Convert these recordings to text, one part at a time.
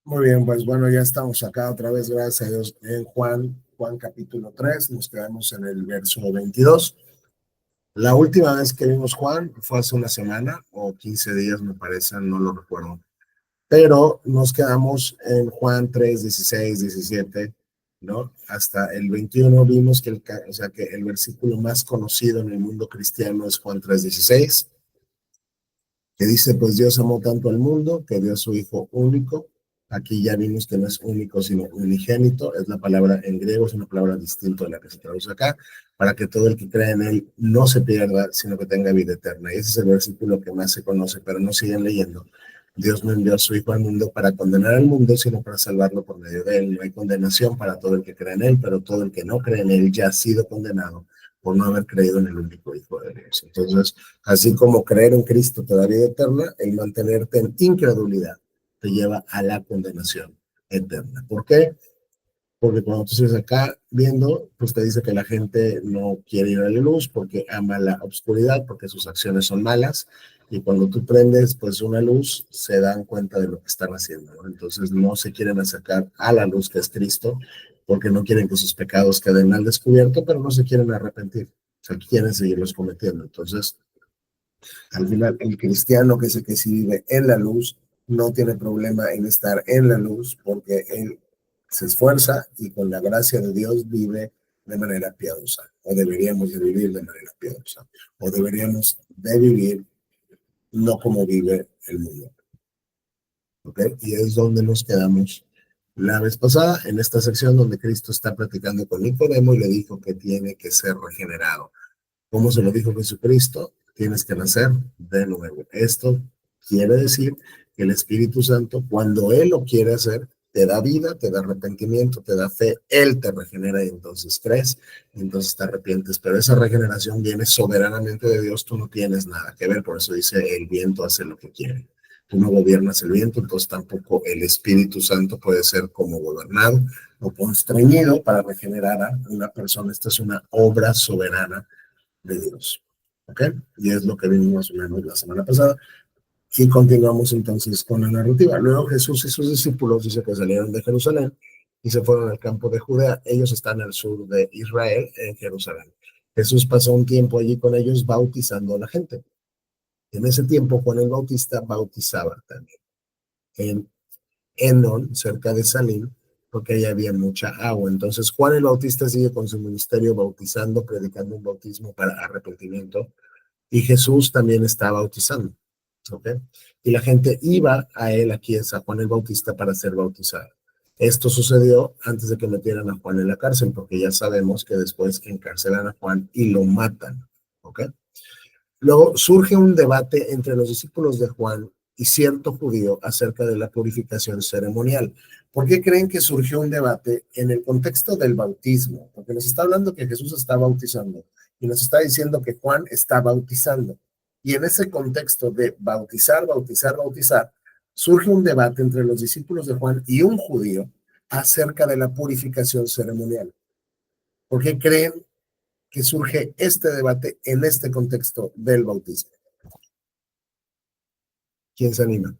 Muy bien, pues bueno, ya estamos acá otra vez, gracias a Dios, en Juan capítulo 3, nos quedamos en el verso 22. La última vez que vimos Juan fue hace una semana o 15 días, me parece, no lo recuerdo, pero nos quedamos en Juan 3, 16, 17, ¿no? Hasta el 21 vimos que o sea, que el versículo más conocido en el mundo cristiano es Juan 3, 16, que dice, pues Dios amó tanto al mundo que dio a su Hijo único. Aquí ya vimos que no es único, sino unigénito. Es la palabra en griego, es una palabra distinta de la que se traduce acá, para que todo el que cree en él no se pierda, sino que tenga vida eterna. Y ese es el versículo que más se conoce, pero no siguen leyendo. Dios no envió a su Hijo al mundo para condenar al mundo, sino para salvarlo por medio de él. No hay condenación para todo el que cree en él, pero todo el que no cree en él ya ha sido condenado por no haber creído en el único Hijo de Dios. Entonces, así como creer en Cristo te da vida eterna, el mantenerte en incredulidad te lleva a la condenación eterna. ¿Por qué? Porque cuando tú estás acá viendo, pues te dice que la gente no quiere ir a la luz porque ama la oscuridad, porque sus acciones son malas. Y cuando tú prendes pues una luz, se dan cuenta de lo que están haciendo, ¿no? Entonces no se quieren acercar a la luz que es Cristo, porque no quieren que sus pecados queden al descubierto, pero no se quieren arrepentir. O sea, quieren seguirlos cometiendo. Entonces, al final, el cristiano que es el que sí vive en la luz no tiene problema en estar en la luz porque él se esfuerza y con la gracia de Dios vive de manera piadosa, o deberíamos de vivir de manera piadosa, o deberíamos de vivir no como vive el mundo. ¿Ok? Y es donde nos quedamos la vez pasada, en esta sección donde Cristo está platicando con Nicodemo y le dijo que tiene que ser regenerado. ¿Cómo se lo dijo Jesucristo? Tienes que nacer de nuevo. Esto quiere decir que el Espíritu Santo, cuando Él lo quiere hacer, te da vida, te da arrepentimiento, te da fe, Él te regenera y entonces crees, y entonces te arrepientes. Pero esa regeneración viene soberanamente de Dios, tú no tienes nada que ver, por eso dice, el viento hace lo que quiere. Tú no gobiernas el viento, entonces tampoco el Espíritu Santo puede ser como gobernado o constreñido para regenerar a una persona. Esta es una obra soberana de Dios. ¿Ok? Y es lo que vimos más o menos la semana pasada. Y continuamos entonces con la narrativa. Luego Jesús y sus discípulos dice que salieron de Jerusalén y se fueron al campo de Judea. Ellos están al sur de Israel, en Jerusalén. Jesús pasó un tiempo allí con ellos bautizando a la gente. En ese tiempo Juan el Bautista bautizaba también en Enon, cerca de Salim, porque ahí había mucha agua. Entonces Juan el Bautista sigue con su ministerio bautizando, predicando un bautismo para arrepentimiento. Y Jesús también está bautizando, ¿ok? Y la gente iba a él aquí en San Juan el Bautista para ser bautizado. Esto sucedió antes de que metieran a Juan en la cárcel, porque ya sabemos que después encarcelan a Juan y lo matan, ¿ok? Luego surge un debate entre los discípulos de Juan y cierto judío acerca de la purificación ceremonial. ¿Por qué creen que surgió un debate en el contexto del bautismo? Porque nos está hablando que Jesús está bautizando y nos está diciendo que Juan está bautizando. Y en ese contexto de bautizar, bautizar, bautizar, surge un debate entre los discípulos de Juan y un judío acerca de la purificación ceremonial. ¿Por qué creen que surge este debate en este contexto del bautismo? ¿Quién se anima?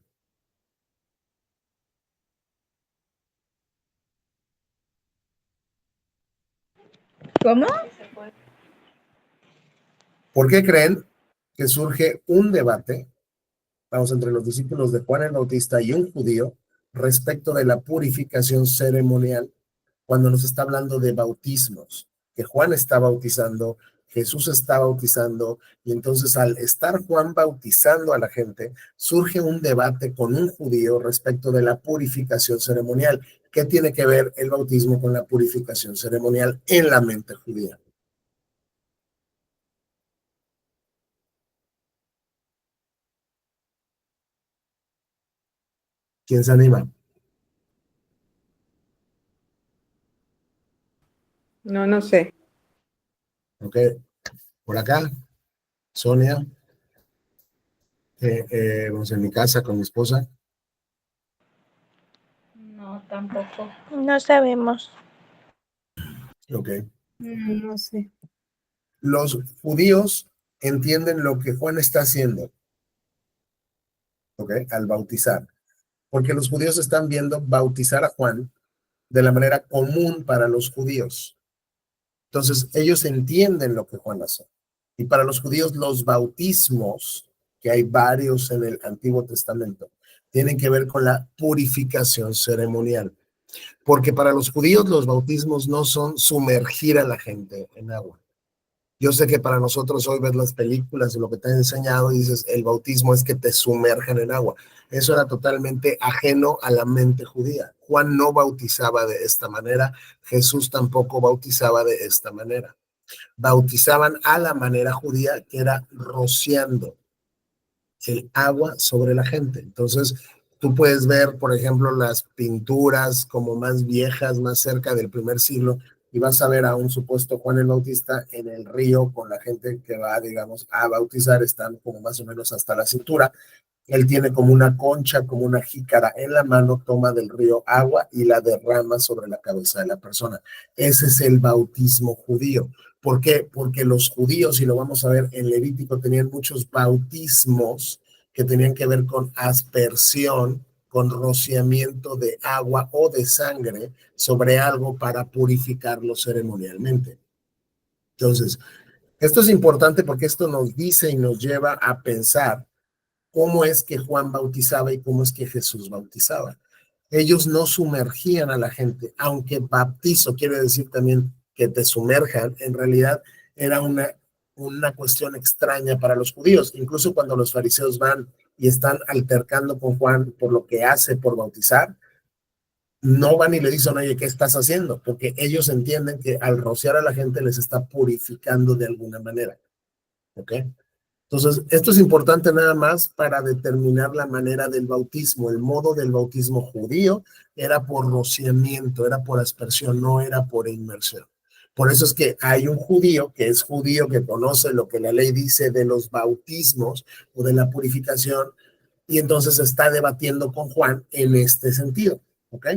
¿Cómo? ¿Por qué creen que surge un debate, vamos, entre los discípulos de Juan el Bautista y un judío respecto de la purificación ceremonial cuando nos está hablando de bautismos? Que Juan está bautizando, Jesús está bautizando, y entonces al estar Juan bautizando a la gente, surge un debate con un judío respecto de la purificación ceremonial. ¿Qué tiene que ver el bautismo con la purificación ceremonial en la mente judía? ¿Quién se anima? No, no sé. Ok, por acá, Sonia, vamos en mi casa con mi esposa. No, tampoco. No sabemos. Ok. No sé. Los judíos entienden lo que Juan está haciendo, ok, al bautizar. porque los judíos están viendo bautizar a Juan de la manera común para los judíos. Entonces, ellos entienden lo que Juan hace. Y para los judíos, los bautismos, que hay varios en el Antiguo Testamento, tienen que ver con la purificación ceremonial. Porque para los judíos los bautismos no son sumergir a la gente en agua. Yo sé que para nosotros hoy ves las películas y lo que te han enseñado y dices, el bautismo es que te sumerjan en agua. Eso era totalmente ajeno a la mente judía. Juan no bautizaba de esta manera, Jesús tampoco bautizaba de esta manera. Bautizaban a la manera judía, que era rociando el agua sobre la gente. Entonces, tú puedes ver, por ejemplo, las pinturas como más viejas, más cerca del primer siglo, y vas a ver a un supuesto Juan el Bautista en el río con la gente que va, digamos, a bautizar, están como más o menos hasta la cintura. Él tiene como una concha, como una jícara en la mano, toma del río agua y la derrama sobre la cabeza de la persona. Ese es el bautismo judío. ¿Por qué? Porque los judíos, y lo vamos a ver en Levítico, tenían muchos bautismos que tenían que ver con aspersión, con rociamiento de agua o de sangre sobre algo para purificarlo ceremonialmente. Entonces, esto es importante porque esto nos dice y nos lleva a pensar cómo es que Juan bautizaba y cómo es que Jesús bautizaba. Ellos no sumergían a la gente, aunque bautizo quiere decir también que te sumerjan, en realidad era una cuestión extraña para los judíos. Incluso cuando los fariseos van y están altercando con Juan por lo que hace por bautizar, no van y le dicen, oye, ¿qué estás haciendo? Porque ellos entienden que al rociar a la gente les está purificando de alguna manera. ¿Ok? Entonces, esto es importante nada más para determinar la manera del bautismo. El modo del bautismo judío era por rociamiento, era por aspersión, no era por inmersión. Por eso es que hay un judío que es judío, que conoce lo que la ley dice de los bautismos o de la purificación, y entonces está debatiendo con Juan en este sentido. ¿Ok?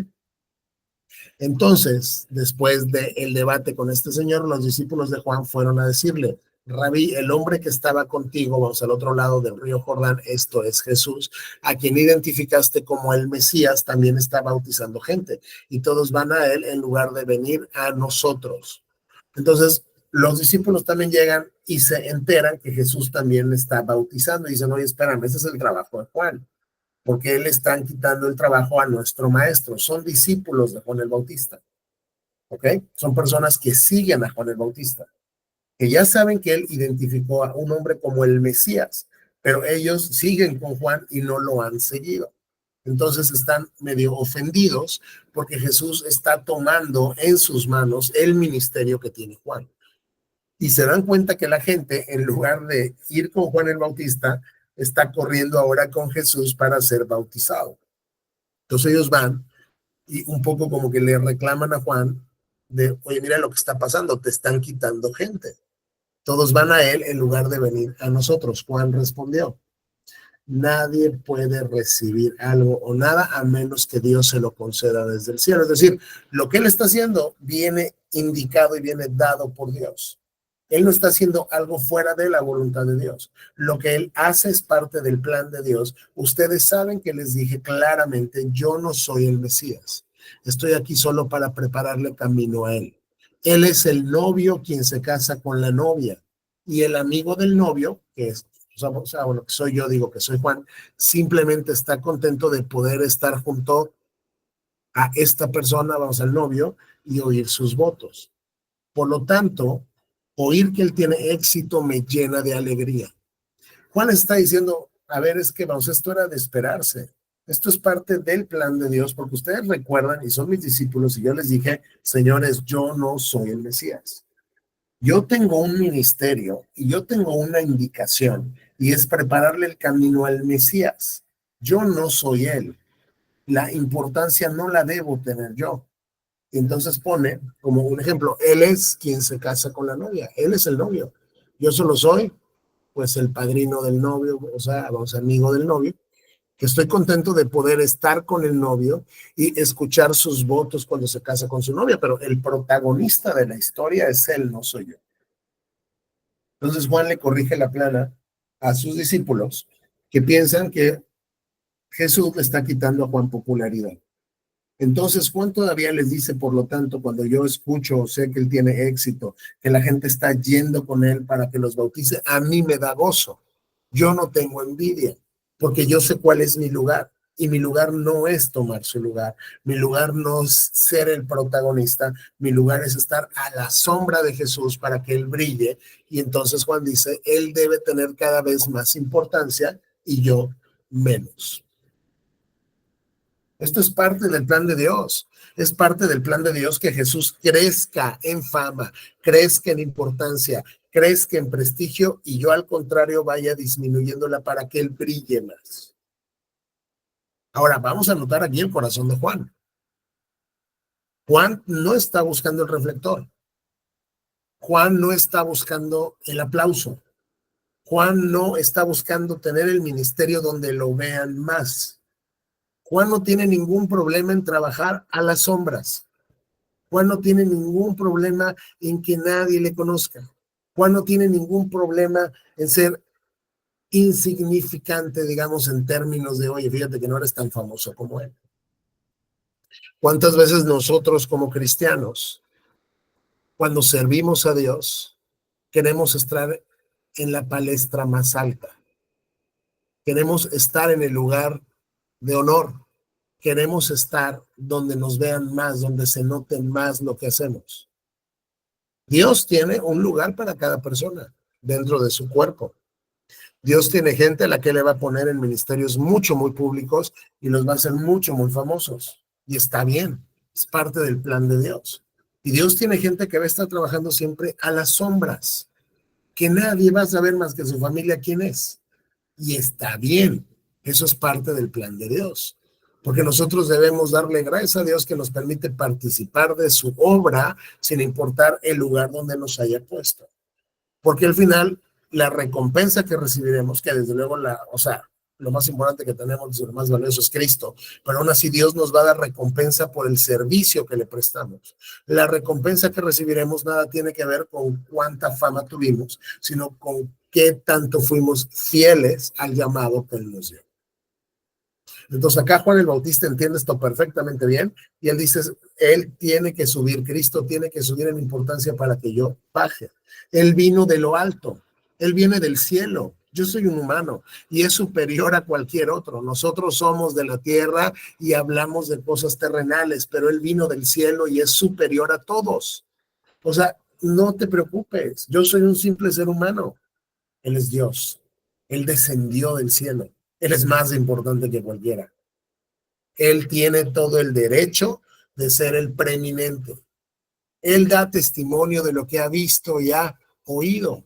Entonces, después del debate con este señor, los discípulos de Juan fueron a decirle, Rabí, el hombre que estaba contigo, vamos al otro lado del río Jordán, esto es Jesús, a quien identificaste como el Mesías, también está bautizando gente, y todos van a él en lugar de venir a nosotros. Entonces, los discípulos también llegan y se enteran que Jesús también le está bautizando, y dicen, oye, espérame, ese es el trabajo de Juan, porque él están quitando el trabajo a nuestro maestro. Son discípulos de Juan el Bautista, ¿ok? Son personas que siguen a Juan el Bautista, que ya saben que él identificó a un hombre como el Mesías, pero ellos siguen con Juan y no lo han seguido. Entonces están medio ofendidos porque Jesús está tomando en sus manos el ministerio que tiene Juan. Y se dan cuenta que la gente, en lugar de ir con Juan el Bautista, está corriendo ahora con Jesús para ser bautizado. Entonces ellos van y un poco como que le reclaman a Juan de, oye, mira lo que está pasando, te están quitando gente. Todos van a él en lugar de venir a nosotros. Juan respondió, nadie puede recibir algo o nada a menos que Dios se lo conceda desde el cielo. Es decir, lo que él está haciendo viene indicado y viene dado por Dios. Él no está haciendo algo fuera de la voluntad de Dios. Lo que él hace es parte del plan de Dios. Ustedes saben que les dije claramente, yo no soy el Mesías. Estoy aquí solo para prepararle camino a él. Él es el novio quien se casa con la novia y el amigo del novio, que es, o sea, bueno, que soy yo, digo que soy Juan, simplemente está contento de poder estar junto a esta persona, vamos al novio, y oír sus votos. Por lo tanto, oír que él tiene éxito me llena de alegría. Juan está diciendo, a ver, es que vamos, esto era de esperarse. Esto es parte del plan de Dios, porque ustedes recuerdan, y son mis discípulos, y yo les dije, señores, yo no soy el Mesías. Yo tengo un ministerio y yo tengo una indicación, y es prepararle el camino al Mesías. Yo no soy él. La importancia no la debo tener yo. Entonces pone como un ejemplo, él es quien se casa con la novia, él es el novio. Yo solo soy, pues, el padrino del novio, o sea, vamos, amigo del novio, que estoy contento de poder estar con el novio y escuchar sus votos cuando se casa con su novia, pero el protagonista de la historia es él, no soy yo. Entonces Juan le corrige la plana a sus discípulos que piensan que Jesús le está quitando a Juan popularidad. Entonces, Juan todavía les dice, por lo tanto, cuando yo escucho o sé que él tiene éxito, que la gente está yendo con él para que los bautice, a mí me da gozo. Yo no tengo envidia, porque yo sé cuál es mi lugar. Y mi lugar no es tomar su lugar. Mi lugar no es ser el protagonista. Mi lugar es estar a la sombra de Jesús para que él brille. Y entonces Juan dice, él debe tener cada vez más importancia y yo menos. Esto es parte del plan de Dios. Es parte del plan de Dios que Jesús crezca en fama, crezca en importancia, crezca en prestigio y yo al contrario vaya disminuyéndola para que él brille más. Ahora vamos a notar aquí el corazón de Juan. Juan no está buscando el reflector. Juan no está buscando el aplauso. Juan no está buscando tener el ministerio donde lo vean más. Juan no tiene ningún problema en trabajar a las sombras. Juan no tiene ningún problema en que nadie le conozca. Juan no tiene ningún problema en ser insignificante, digamos, en términos de, oye, fíjate que no eres tan famoso como él. ¿Cuántas veces nosotros como cristianos, cuando servimos a Dios, queremos estar en la palestra más alta? Queremos estar en el lugar de honor. Queremos estar donde nos vean más, donde se note más lo que hacemos. Dios tiene un lugar para cada persona dentro de su cuerpo. Dios tiene gente a la que le va a poner en ministerios mucho, muy públicos y los va a hacer mucho, muy famosos. Y está bien, es parte del plan de Dios. Y Dios tiene gente que va a estar trabajando siempre a las sombras, que nadie va a saber más que su familia quién es. Y está bien, eso es parte del plan de Dios. Porque nosotros debemos darle gracias a Dios que nos permite participar de su obra sin importar el lugar donde nos haya puesto. Porque al final, la recompensa que recibiremos, que desde luego lo más importante que tenemos, lo más valioso es Cristo, pero aún así Dios nos va a dar recompensa por el servicio que le prestamos. La recompensa que recibiremos nada tiene que ver con cuánta fama tuvimos, sino con qué tanto fuimos fieles al llamado que Él nos dio. Entonces acá Juan el Bautista entiende esto perfectamente bien y él dice, él tiene que subir, Cristo tiene que subir en importancia para que yo baje. Él vino de lo alto, él viene del cielo. Yo soy un humano y es superior a cualquier otro. Nosotros somos de la tierra y hablamos de cosas terrenales, pero él vino del cielo y es superior a todos. O sea, no te preocupes, yo soy un simple ser humano. Él es Dios, él descendió del cielo. Él es más importante que cualquiera. Él tiene todo el derecho de ser el preeminente. Él da testimonio de lo que ha visto y ha oído,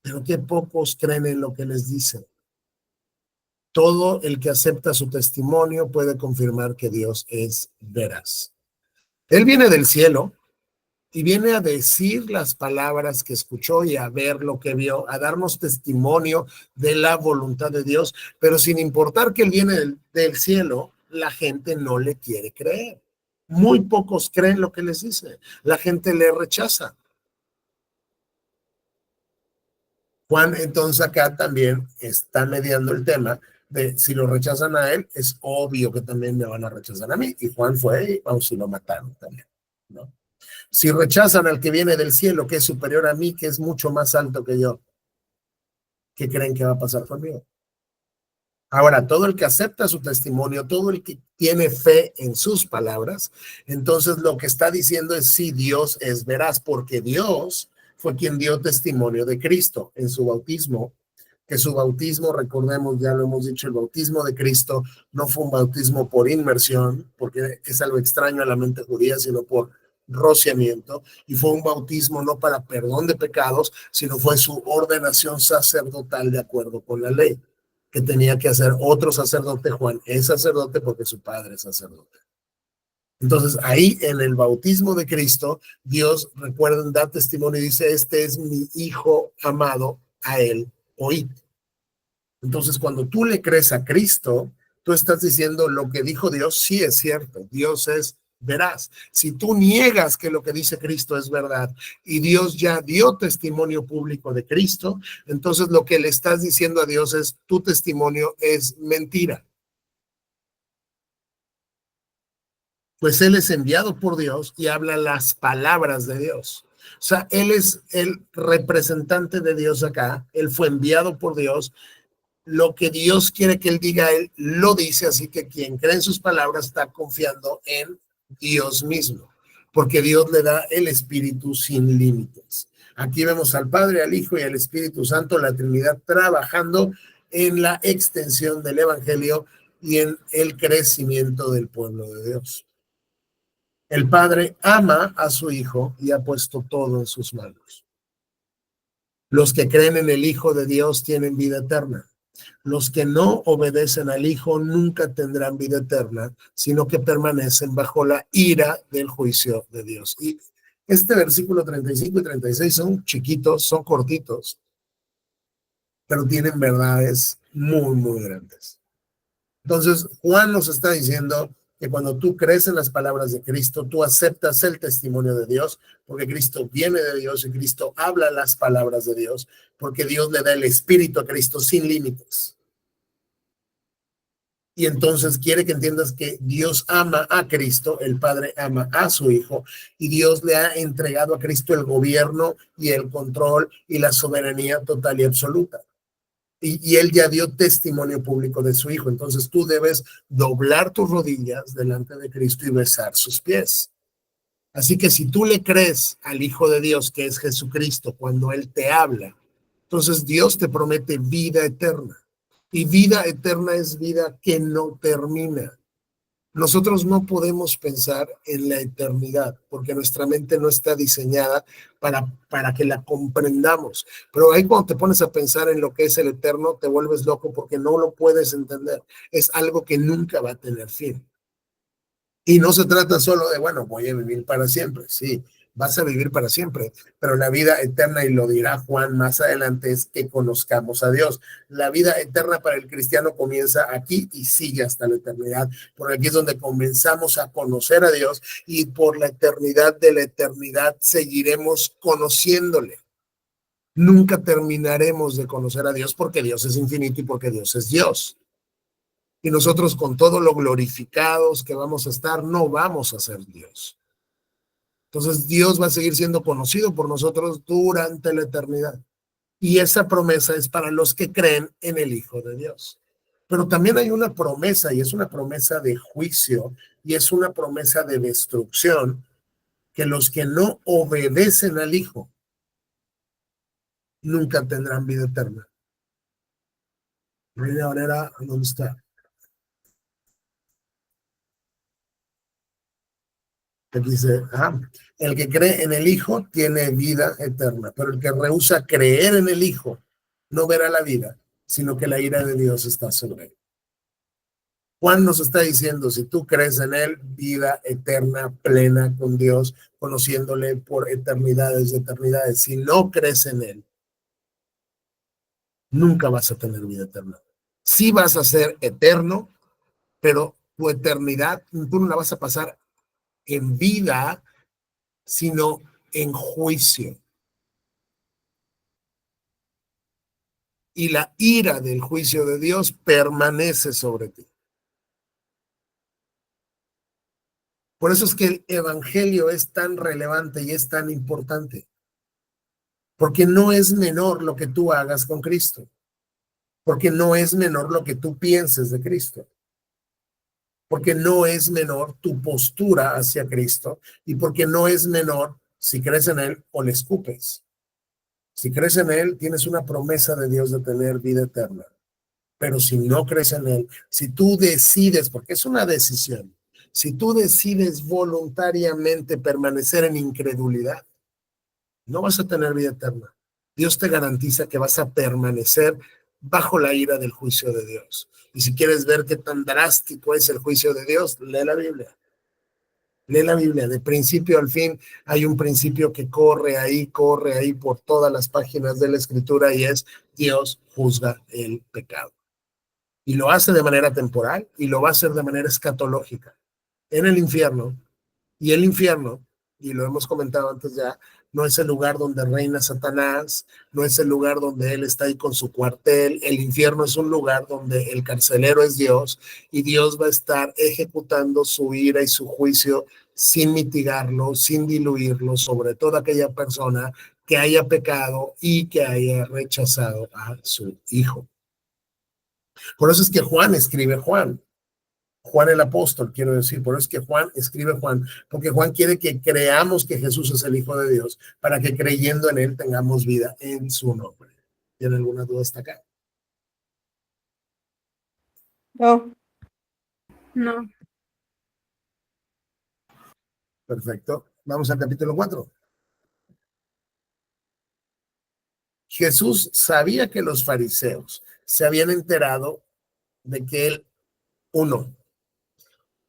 pero que pocos creen en lo que les dice. Todo el que acepta su testimonio puede confirmar que Dios es veraz. Él viene del cielo y viene a decir las palabras que escuchó y a ver lo que vio, a darnos testimonio de la voluntad de Dios, pero sin importar que él viene del cielo, la gente no le quiere creer. Muy pocos creen lo que les dice. La gente le rechaza. Juan entonces acá también está mediando el tema de si lo rechazan a él, es obvio que también me van a rechazar a mí. Y Juan fue y vamos, si lo mataron también, ¿no? Si rechazan al que viene del cielo, que es superior a mí, que es mucho más alto que yo, ¿qué creen que va a pasar conmigo? Ahora, todo el que acepta su testimonio, todo el que tiene fe en sus palabras, entonces lo que está diciendo es sí, Dios es veraz, porque Dios fue quien dio testimonio de Cristo en su bautismo, que su bautismo, recordemos, ya lo hemos dicho, el bautismo de Cristo no fue un bautismo por inmersión, porque es algo extraño a la mente judía, sino por rociamiento, y fue un bautismo no para perdón de pecados, sino fue su ordenación sacerdotal de acuerdo con la ley, que tenía que hacer otro sacerdote. Juan es sacerdote porque su padre es sacerdote. Entonces ahí en el bautismo de Cristo, Dios, recuerden, da testimonio y dice, este es mi hijo amado, a él oíd. Entonces cuando tú le crees a Cristo, tú estás diciendo lo que dijo Dios sí es cierto, Dios es veraz. Si tú niegas que lo que dice Cristo es verdad y Dios ya dio testimonio público de Cristo, entonces lo que le estás diciendo a Dios es tu testimonio es mentira. pues él es enviado por Dios y habla las palabras de Dios. O sea, él es el representante de Dios acá, él fue enviado por Dios, lo que Dios quiere que él diga, él lo dice, así que quien cree en sus palabras está confiando en Dios mismo, porque Dios le da el Espíritu sin límites. Aquí vemos al Padre, al Hijo y al Espíritu Santo, la Trinidad, trabajando en la extensión del Evangelio y en el crecimiento del pueblo de Dios. El Padre ama a su Hijo y ha puesto todo en sus manos. Los que creen en el Hijo de Dios tienen vida eterna. Los que no obedecen al Hijo nunca tendrán vida eterna, sino que permanecen bajo la ira del juicio de Dios. Y este versículo 35 y 36 son chiquitos, son cortitos, pero tienen verdades muy, muy grandes. Entonces, Juan nos está diciendo que cuando tú crees en las palabras de Cristo, tú aceptas el testimonio de Dios, porque Cristo viene de Dios y Cristo habla las palabras de Dios, porque Dios le da el Espíritu a Cristo sin límites. Y entonces quiere que entiendas que Dios ama a Cristo, el Padre ama a su Hijo, y Dios le ha entregado a Cristo el gobierno y el control y la soberanía total y absoluta. Y él ya dio testimonio público de su Hijo. Entonces tú debes doblar tus rodillas delante de Cristo y besar sus pies. Así que si tú le crees al Hijo de Dios, que es Jesucristo, cuando Él te habla, entonces Dios te promete vida eterna. Y vida eterna es vida que no termina. Nosotros no podemos pensar en la eternidad porque nuestra mente no está diseñada para que la comprendamos. Pero ahí cuando te pones a pensar en lo que es el eterno, te vuelves loco porque no lo puedes entender. Es algo que nunca va a tener fin. Y no se trata solo de, bueno, voy a vivir para siempre. Sí, vas a vivir para siempre, pero la vida eterna, y lo dirá Juan más adelante, es que conozcamos a Dios. La vida eterna para el cristiano comienza aquí y sigue hasta la eternidad, porque aquí es donde comenzamos a conocer a Dios y por la eternidad de la eternidad seguiremos conociéndole. Nunca terminaremos de conocer a Dios porque Dios es infinito y porque Dios es Dios. Y nosotros con todo lo glorificados que vamos a estar, no vamos a ser Dios. Entonces Dios va a seguir siendo conocido por nosotros durante la eternidad. Y esa promesa es para los que creen en el Hijo de Dios. Pero también hay una promesa, y es una promesa de juicio, y es una promesa de destrucción, que los que no obedecen al Hijo nunca tendrán vida eterna. Reina Valera, ¿dónde está? Aquí dice, el que cree en el Hijo tiene vida eterna, pero el que rehúsa creer en el Hijo no verá la vida, sino que la ira de Dios está sobre él. Juan nos está diciendo, si tú crees en él, vida eterna, plena con Dios, conociéndole por eternidades de eternidades. Si no crees en él, nunca vas a tener vida eterna. Sí vas a ser eterno, pero tu eternidad, tú no la vas a pasar en vida, sino en juicio. Y la ira del juicio de Dios permanece sobre ti. Por eso es que el evangelio es tan relevante y es tan importante. Porque no es menor lo que tú hagas con Cristo. Porque no es menor lo que tú pienses de Cristo. Porque no es menor tu postura hacia Cristo. Y porque no es menor si crees en Él o le escupes. Si crees en Él, tienes una promesa de Dios de tener vida eterna. Pero si no crees en Él, si tú decides, porque es una decisión, si tú decides voluntariamente permanecer en incredulidad, no vas a tener vida eterna. Dios te garantiza que vas a permanecer bajo la ira del juicio de Dios. Y si quieres ver qué tan drástico es el juicio de Dios, lee la Biblia. Lee la Biblia, de principio al fin hay un principio que corre ahí por todas las páginas de la Escritura, y es: Dios juzga el pecado. Y lo hace de manera temporal y lo va a hacer de manera escatológica en el infierno. Y el infierno, y lo hemos comentado antes ya, no es el lugar donde reina Satanás, no es el lugar donde él está ahí con su cuartel. El infierno es un lugar donde el carcelero es Dios y Dios va a estar ejecutando su ira y su juicio sin mitigarlo, sin diluirlo sobre toda aquella persona que haya pecado y que haya rechazado a su Hijo. Por eso es que Juan escribe Juan el apóstol, quiero decir, por eso es que Juan escribe Juan, porque Juan quiere que creamos que Jesús es el Hijo de Dios, para que creyendo en él tengamos vida en su nombre. ¿Tiene alguna duda hasta acá? No. No. Perfecto. Vamos al capítulo 4. Jesús sabía que los fariseos se habían enterado de que él, uno,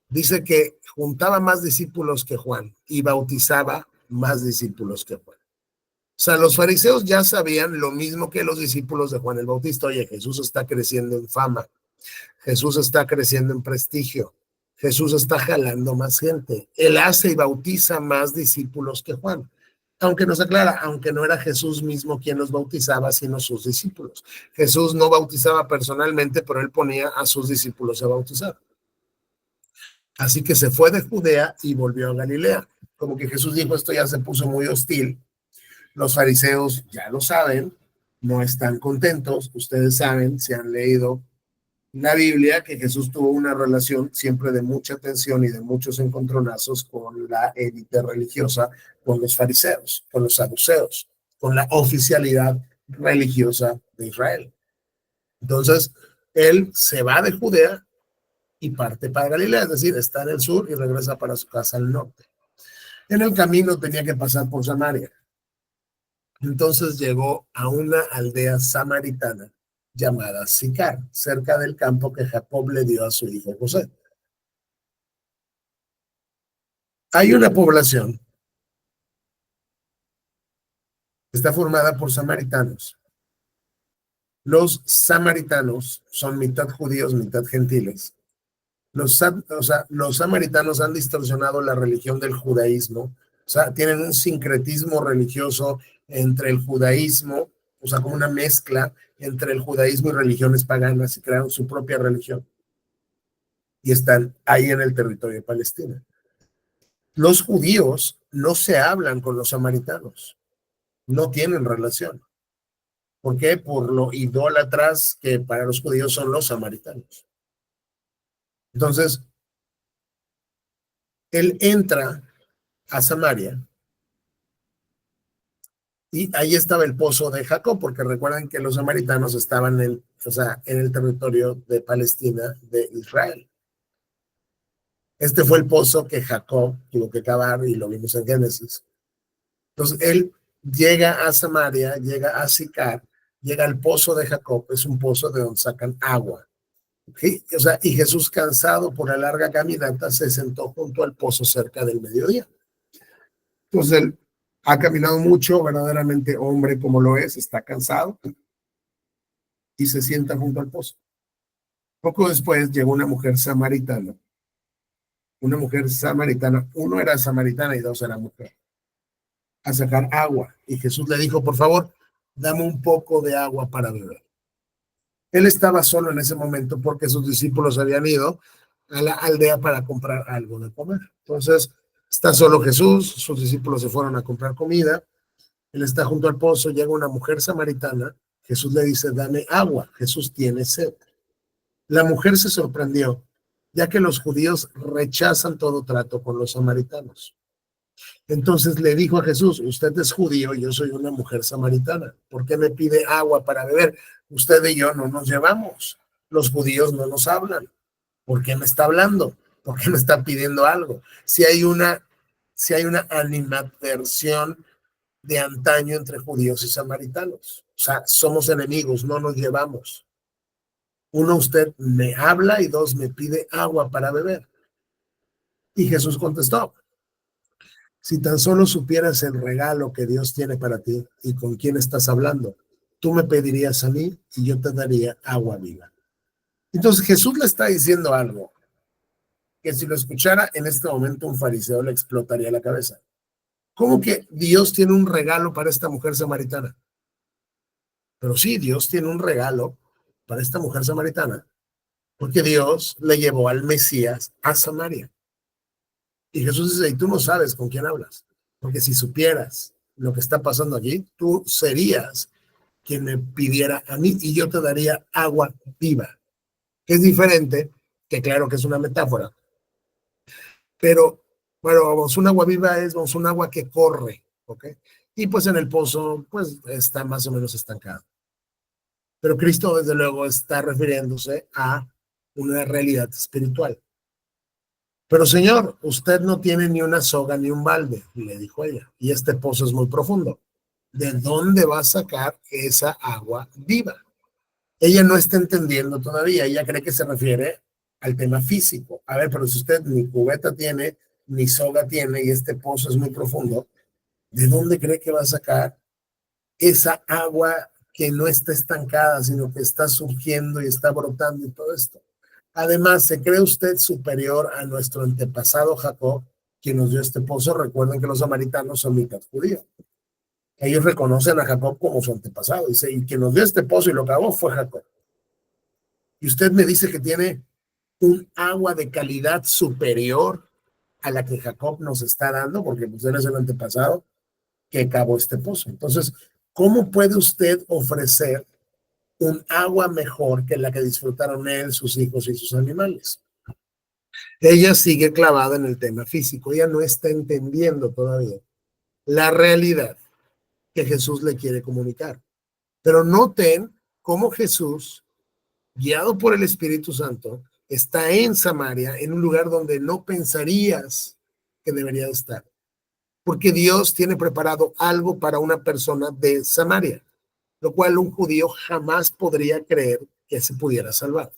dice que juntaba más discípulos que Juan y bautizaba más discípulos que Juan. O sea, los fariseos ya sabían lo mismo que los discípulos de Juan el Bautista. Oye, Jesús está creciendo en fama, Jesús está creciendo en prestigio, Jesús está jalando más gente. Él hace y bautiza más discípulos que Juan. Aunque nos aclara, aunque no era Jesús mismo quien los bautizaba, sino sus discípulos. Jesús no bautizaba personalmente, pero él ponía a sus discípulos a bautizar. Así que se fue de Judea y volvió a Galilea. Como que Jesús dijo, esto ya se puso muy hostil. Los fariseos ya lo saben, no están contentos. Ustedes saben, si han leído la Biblia, que Jesús tuvo una relación siempre de mucha tensión y de muchos encontronazos con la élite religiosa, con los fariseos, con los saduceos, con la oficialidad religiosa de Israel. Entonces, él se va de Judea y parte para Galilea, es decir, está en el sur y regresa para su casa al norte. En el camino tenía que pasar por Samaria. Entonces llegó a una aldea samaritana llamada Sicar, cerca del campo que Jacob le dio a su hijo José. Hay una población que está formada por samaritanos. Los samaritanos son mitad judíos, mitad gentiles. Los samaritanos han distorsionado la religión del judaísmo, o sea, tienen un sincretismo religioso entre el judaísmo, o sea, como una mezcla entre el judaísmo y religiones paganas, y crearon su propia religión. Y están ahí en el territorio de Palestina. Los judíos no se hablan con los samaritanos, no tienen relación. ¿Por qué? Por lo idólatras que para los judíos son los samaritanos. Entonces, él entra a Samaria y ahí estaba el pozo de Jacob, porque recuerdan que los samaritanos estaban en el territorio de Palestina de Israel. Este fue el pozo que Jacob tuvo que cavar y lo vimos en Génesis. Entonces él llega a Samaria, llega a Sicar, llega al pozo de Jacob, es un pozo de donde sacan agua. ¿Sí? O sea, y Jesús, cansado por la larga caminata, se sentó junto al pozo cerca del mediodía. Entonces él ha caminado mucho, verdaderamente hombre como lo es, está cansado y se sienta junto al pozo. Poco después llegó una mujer samaritana. Uno era samaritana y dos era mujer, a sacar agua. Y Jesús le dijo, por favor, dame un poco de agua para beber. Él estaba solo en ese momento porque sus discípulos habían ido a la aldea para comprar algo de comer. Entonces, está solo Jesús, sus discípulos se fueron a comprar comida, él está junto al pozo, llega una mujer samaritana, Jesús le dice, dame agua, Jesús tiene sed. La mujer se sorprendió, ya que los judíos rechazan todo trato con los samaritanos. Entonces le dijo a Jesús, usted es judío, yo soy una mujer samaritana, ¿por qué me pide agua para beber? Usted y yo no nos llevamos, los judíos no nos hablan, ¿por qué me está hablando? ¿Por qué me está pidiendo algo? Si hay una animadversión de antaño entre judíos y samaritanos, o sea, somos enemigos, no nos llevamos. Uno, usted me habla y dos, me pide agua para beber. Y Jesús contestó, si tan solo supieras el regalo que Dios tiene para ti y con quién estás hablando, tú me pedirías a mí y yo te daría agua viva. Entonces Jesús le está diciendo algo que si lo escuchara en este momento un fariseo le explotaría la cabeza. ¿Cómo que Dios tiene un regalo para esta mujer samaritana? Pero sí, Dios tiene un regalo para esta mujer samaritana, porque Dios le llevó al Mesías a Samaria. Y Jesús dice, y tú no sabes con quién hablas, porque si supieras lo que está pasando aquí, tú serías quien me pidiera a mí y yo te daría agua viva, que es diferente, que claro que es una metáfora, pero bueno, vamos, un agua viva es vamos, un agua que corre, ¿ok? Y pues en el pozo, pues está más o menos estancado. Pero Cristo, desde luego, está refiriéndose a una realidad espiritual. Pero señor, usted no tiene ni una soga ni un balde, le dijo ella, y este pozo es muy profundo. ¿De dónde va a sacar esa agua viva? Ella no está entendiendo todavía, ella cree que se refiere al tema físico. A ver, pero si usted ni cubeta tiene, ni soga tiene, y este pozo es muy profundo, ¿de dónde cree que va a sacar esa agua que no está estancada, sino que está surgiendo y está brotando y todo esto? Además, ¿se cree usted superior a nuestro antepasado Jacob, quien nos dio este pozo? Recuerden que los samaritanos son mitad judíos. Ellos reconocen a Jacob como su antepasado. Dice, y quien nos dio este pozo y lo acabó fue Jacob. Y usted me dice que tiene un agua de calidad superior a la que Jacob nos está dando, porque pues él es el antepasado que cavó este pozo. Entonces, ¿cómo puede usted ofrecer un agua mejor que la que disfrutaron él, sus hijos y sus animales? Ella sigue clavada en el tema físico, ella no está entendiendo todavía la realidad que Jesús le quiere comunicar. Pero noten cómo Jesús, guiado por el Espíritu Santo, está en Samaria, en un lugar donde no pensarías que debería estar. Porque Dios tiene preparado algo para una persona de Samaria, lo cual un judío jamás podría creer que se pudiera salvar.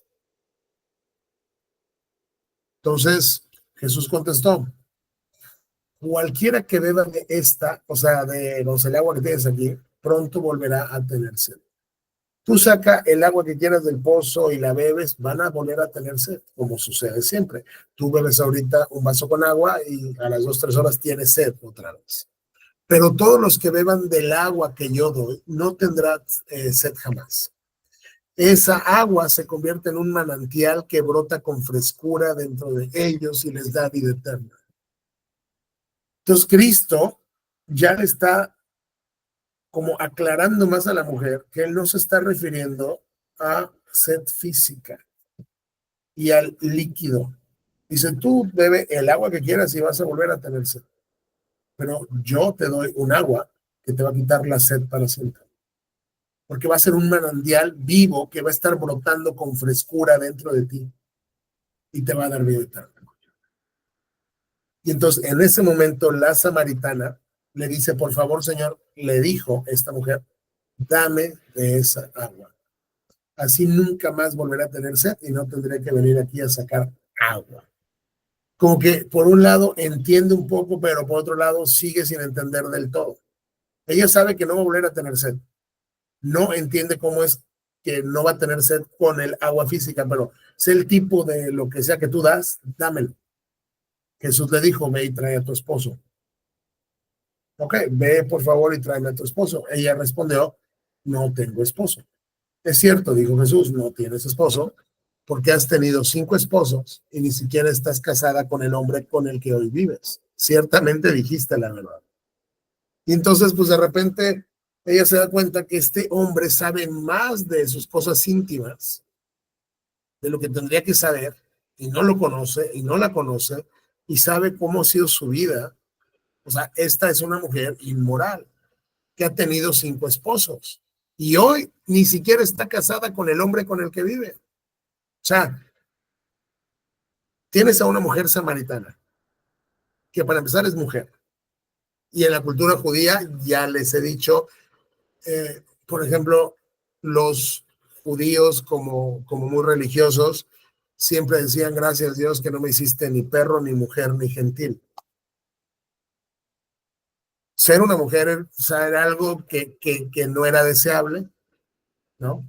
Entonces, Jesús contestó, cualquiera que beba de esta, o sea, de no sé, el agua que tienes aquí, pronto volverá a tener sed. Tú saca el agua que quieras del pozo y la bebes, van a volver a tener sed, como sucede siempre. Tú bebes ahorita un vaso con agua y a las 2, 3 horas tienes sed otra vez. Pero todos los que beban del agua que yo doy no tendrán sed jamás. Esa agua se convierte en un manantial que brota con frescura dentro de ellos y les da vida eterna. Entonces Cristo ya le está como aclarando más a la mujer que él no se está refiriendo a sed física y al líquido. Dice, tú bebe el agua que quieras y vas a volver a tener sed. Pero yo te doy un agua que te va a quitar la sed para siempre. Porque va a ser un manantial vivo que va a estar brotando con frescura dentro de ti y te va a dar vida eterna. Y entonces en ese momento la samaritana le dice, por favor, Señor, le dijo esta mujer, dame de esa agua. Así nunca más volveré a tener sed y no tendré que venir aquí a sacar agua. Como que por un lado entiende un poco, pero por otro lado sigue sin entender del todo. Ella sabe que no va a volver a tener sed. No entiende cómo es que no va a tener sed con el agua física, pero sé el tipo de lo que sea que tú das, dámelo. Jesús le dijo, ve y trae a tu esposo. Ok, ve por favor y tráeme a tu esposo. Ella respondió, no tengo esposo. Es cierto, dijo Jesús, no tienes esposo porque has tenido 5 esposos y ni siquiera estás casada con el hombre con el que hoy vives. Ciertamente dijiste la verdad. Y entonces, pues de repente, ella se da cuenta que este hombre sabe más de sus cosas íntimas, de lo que tendría que saber, y no lo conoce, y no la conoce, y sabe cómo ha sido su vida. O sea, esta es una mujer inmoral que ha tenido 5 esposos y hoy ni siquiera está casada con el hombre con el que vive. O sea, tienes a una mujer samaritana, que para empezar es mujer. Y en la cultura judía, ya les he dicho, por ejemplo, los judíos como muy religiosos, siempre decían, gracias a Dios que no me hiciste ni perro, ni mujer, ni gentil. Ser una mujer, o sea, era algo que no era deseable, ¿no?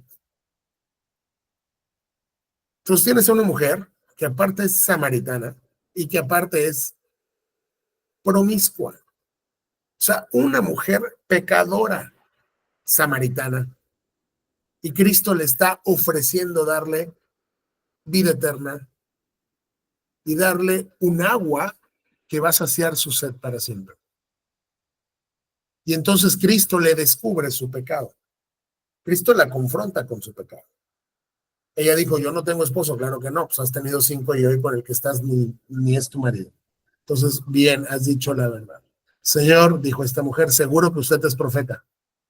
Entonces tienes a una mujer que aparte es samaritana y que aparte es promiscua. sea, una mujer pecadora samaritana. Y Cristo le está ofreciendo darle vida eterna y darle un agua que va a saciar su sed para siempre. Y entonces Cristo le descubre su pecado. Cristo la confronta con su pecado. Ella dijo, yo no tengo esposo. Claro que no, pues has tenido 5 y hoy con el que estás ni es tu marido. Entonces, bien, has dicho la verdad. Señor, dijo esta mujer, seguro que usted es profeta.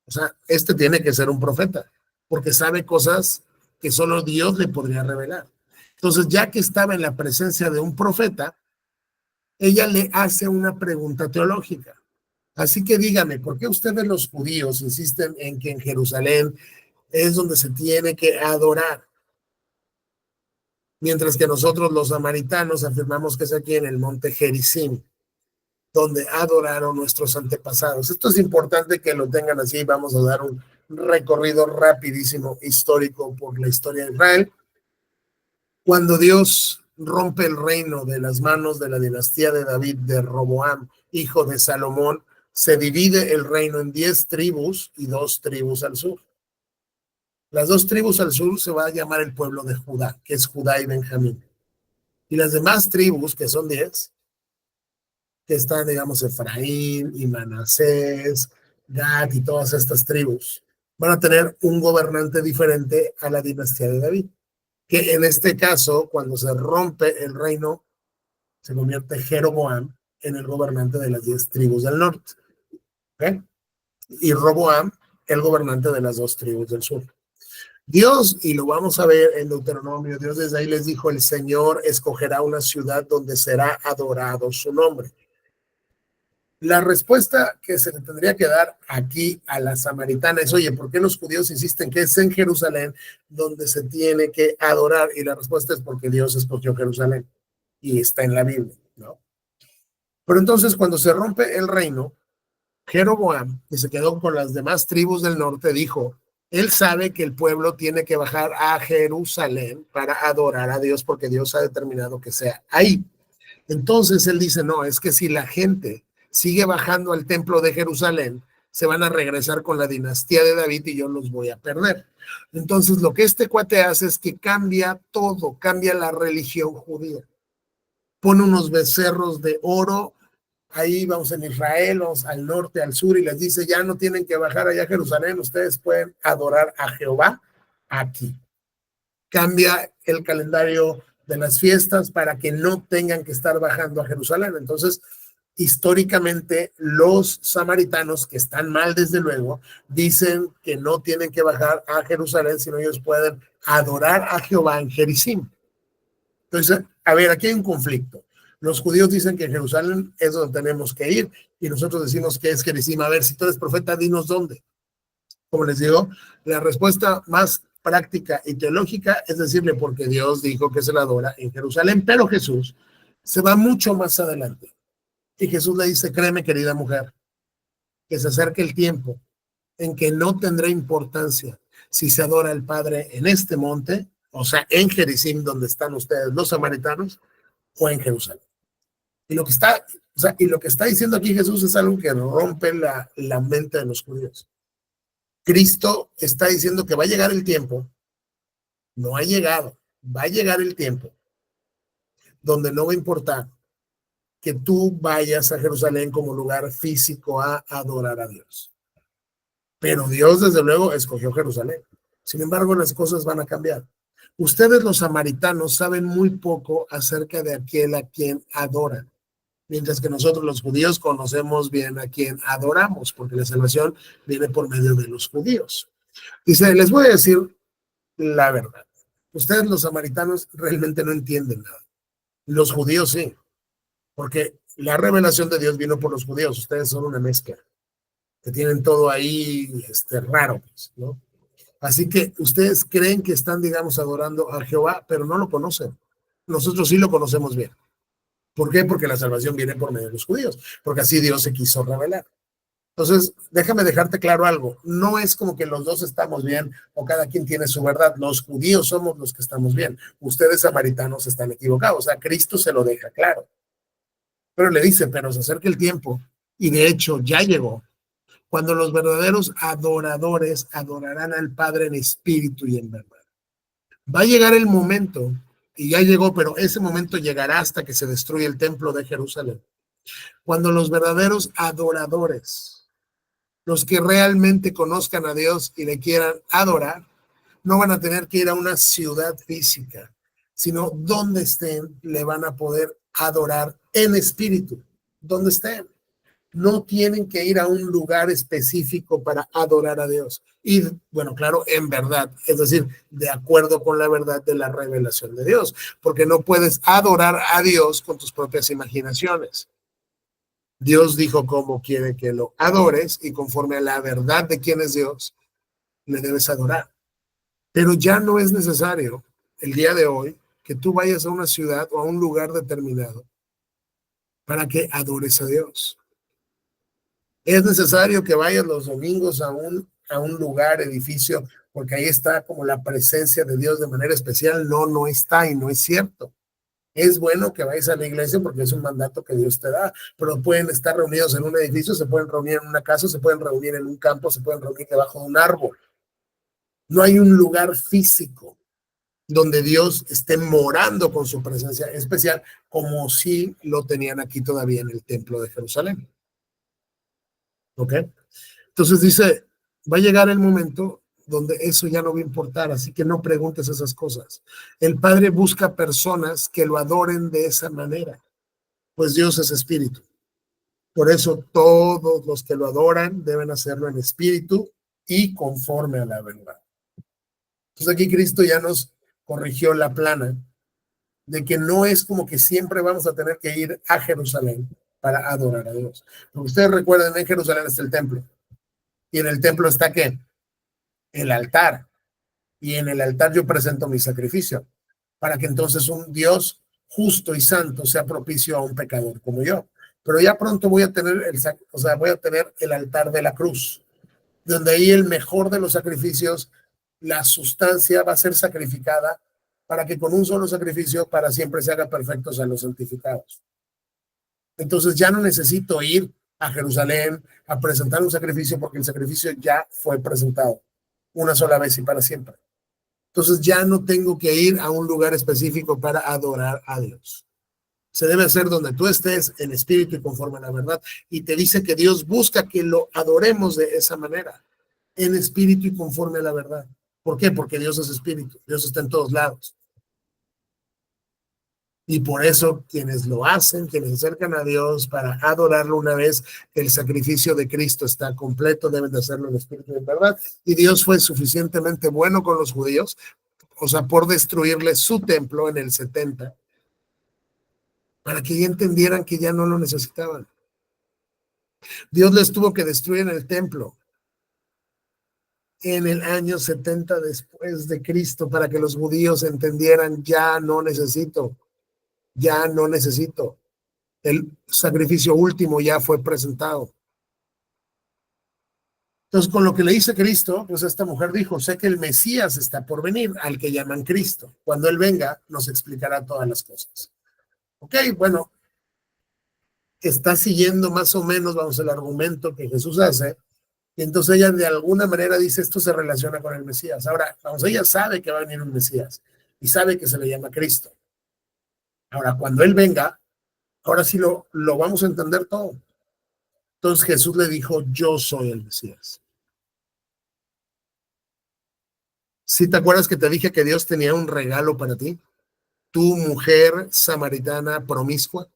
O sea, este tiene que ser un profeta, porque sabe cosas que solo Dios le podría revelar. Entonces, ya que estaba en la presencia de un profeta, ella le hace una pregunta teológica. Así que dígame, ¿por qué ustedes los judíos insisten en que en Jerusalén es donde se tiene que adorar? Mientras que nosotros los samaritanos afirmamos que es aquí en el monte Gerizim, donde adoraron nuestros antepasados. Esto es importante que lo tengan así. Vamos a dar un recorrido rapidísimo histórico por la historia de Israel. Cuando Dios rompe el reino de las manos de la dinastía de David, de Roboam, hijo de Salomón, se divide el reino en 10 tribus y 2 tribus al sur. Las 2 tribus al sur se va a llamar el pueblo de Judá, que es Judá y Benjamín. Y las demás tribus, que son 10, que están, digamos, Efraín y Manasés, Gad y todas estas tribus, van a tener un gobernante diferente a la dinastía de David, que en este caso, cuando se rompe el reino, se convierte Jeroboam en el gobernante de las 10 tribus del norte. ¿Okay? Y Roboam, el gobernante de las 2 tribus del sur. Dios, y lo vamos a ver en Deuteronomio, Dios desde ahí les dijo, el Señor escogerá una ciudad donde será adorado su nombre. La respuesta que se le tendría que dar aquí a la samaritana es, oye, ¿por qué los judíos insisten que es en Jerusalén donde se tiene que adorar? Y la respuesta es porque Dios escogió Jerusalén y está en la Biblia, ¿no? Pero entonces cuando se rompe el reino, Jeroboam, que se quedó con las demás tribus del norte, dijo, él sabe que el pueblo tiene que bajar a Jerusalén para adorar a Dios porque Dios ha determinado que sea ahí. Entonces él dice, no, es que si la gente sigue bajando al templo de Jerusalén, se van a regresar con la dinastía de David y yo los voy a perder. Entonces lo que este cuate hace es que cambia todo, cambia la religión judía. Pone unos becerros de oro, ahí vamos en Israel, vamos al norte, al sur, y les dice, ya no tienen que bajar allá a Jerusalén, ustedes pueden adorar a Jehová aquí. Cambia el calendario de las fiestas para que no tengan que estar bajando a Jerusalén. Entonces, históricamente, los samaritanos, que están mal desde luego, dicen que no tienen que bajar a Jerusalén, sino ellos pueden adorar a Jehová en Gerizim. Entonces, a ver, aquí hay un conflicto. Los judíos dicen que Jerusalén es donde tenemos que ir y nosotros decimos que es Gerizim. A ver, si tú eres profeta, dinos dónde. Como les digo, la respuesta más práctica y teológica es decirle porque Dios dijo que se la adora en Jerusalén, pero Jesús se va mucho más adelante. Y Jesús le dice, créeme, querida mujer, que se acerque el tiempo en que no tendrá importancia si se adora al Padre en este monte, o sea, en Gerizim, donde están ustedes los samaritanos, o en Jerusalén. Y lo que está, o sea, y lo que está diciendo aquí Jesús es algo que rompe la mente de los judíos. Cristo está diciendo que va a llegar el tiempo, no ha llegado, va a llegar el tiempo donde no va a importar que tú vayas a Jerusalén como lugar físico a adorar a Dios. Pero Dios, desde luego, escogió Jerusalén. Sin embargo, las cosas van a cambiar. Ustedes, los samaritanos, saben muy poco acerca de aquel a quien adoran, mientras que nosotros, los judíos, conocemos bien a quien adoramos, porque la salvación viene por medio de los judíos. Dice, les voy a decir la verdad. Ustedes, los samaritanos, realmente no entienden nada. Los judíos sí, porque la revelación de Dios vino por los judíos. Ustedes son una mezcla, que tienen todo ahí raro, pues, ¿no? Así que ustedes creen que están, digamos, adorando a Jehová, pero no lo conocen. Nosotros sí lo conocemos bien. ¿Por qué? Porque la salvación viene por medio de los judíos, porque así Dios se quiso revelar. Entonces, déjame dejarte claro algo. No es como que los dos estamos bien o cada quien tiene su verdad. Los judíos somos los que estamos bien. Ustedes, samaritanos, están equivocados. O sea, Cristo se lo deja claro. Pero le dice, pero se acerca el tiempo y de hecho ya llegó, cuando los verdaderos adoradores adorarán al Padre en espíritu y en verdad. Va a llegar el momento, y ya llegó, pero ese momento llegará hasta que se destruya el templo de Jerusalén, cuando los verdaderos adoradores, los que realmente conozcan a Dios y le quieran adorar, no van a tener que ir a una ciudad física, sino donde estén, le van a poder adorar en espíritu, donde estén. No tienen que ir a un lugar específico para adorar a Dios. Y bueno, claro, en verdad, es decir, de acuerdo con la verdad de la revelación de Dios, porque no puedes adorar a Dios con tus propias imaginaciones. Dios dijo cómo quiere que lo adores y conforme a la verdad de quién es Dios, le debes adorar. Pero ya no es necesario el día de hoy que tú vayas a una ciudad o a un lugar determinado para que adores a Dios. Es necesario que vayas los domingos a un lugar, edificio, porque ahí está como la presencia de Dios de manera especial. No, no está y no es cierto. Es bueno que vayas a la iglesia porque es un mandato que Dios te da, pero pueden estar reunidos en un edificio, se pueden reunir en una casa, se pueden reunir en un campo, se pueden reunir debajo de un árbol. No hay un lugar físico donde Dios esté morando con su presencia especial, como si lo tenían aquí todavía en el templo de Jerusalén. ¿Ok? Entonces dice, va a llegar el momento donde eso ya no va a importar, así que no preguntes esas cosas. El Padre busca personas que lo adoren de esa manera, pues Dios es espíritu. Por eso todos los que lo adoran deben hacerlo en espíritu y conforme a la verdad. Entonces aquí Cristo ya nos corrigió la plana de que no es como que siempre vamos a tener que ir a Jerusalén para adorar a Dios. Porque ustedes recuerden, en Jerusalén está el templo. Y en el templo está ¿qué? El altar. Y en el altar yo presento mi sacrificio, para que entonces un Dios justo y santo sea propicio a un pecador como yo. Pero ya pronto voy a tener voy a tener el altar de la cruz, donde ahí el mejor de los sacrificios, la sustancia va a ser sacrificada para que con un solo sacrificio para siempre se haga perfectos a los santificados. Entonces ya no necesito ir a Jerusalén a presentar un sacrificio porque el sacrificio ya fue presentado una sola vez y para siempre. Entonces ya no tengo que ir a un lugar específico para adorar a Dios. Se debe hacer donde tú estés, en espíritu y conforme a la verdad. Y te dice que Dios busca que lo adoremos de esa manera, en espíritu y conforme a la verdad. ¿Por qué? Porque Dios es espíritu, Dios está en todos lados. Y por eso quienes lo hacen, quienes se acercan a Dios para adorarlo una vez que el sacrificio de Cristo está completo, deben de hacerlo en espíritu y en verdad. Y Dios fue suficientemente bueno con los judíos, o sea, por destruirle su templo en el 70, para que ya entendieran que ya no lo necesitaban. Dios les tuvo que destruir en el templo en el año 70 después de Cristo para que los judíos entendieran, ya no necesito. El sacrificio último ya fue presentado. Entonces, con lo que le dice Cristo, pues esta mujer dijo, sé que el Mesías está por venir, al que llaman Cristo. Cuando Él venga, nos explicará todas las cosas. Ok, bueno, está siguiendo más o menos, vamos, el argumento que Jesús hace, y entonces ella de alguna manera dice, esto se relaciona con el Mesías. Ahora, vamos, ella sabe que va a venir un Mesías, y sabe que se le llama Cristo. Ahora, cuando Él venga, ahora sí lo vamos a entender todo. Entonces Jesús le dijo, yo soy el Mesías. ¿Sí te acuerdas que te dije que Dios tenía un regalo para ti? Tu mujer samaritana promiscua,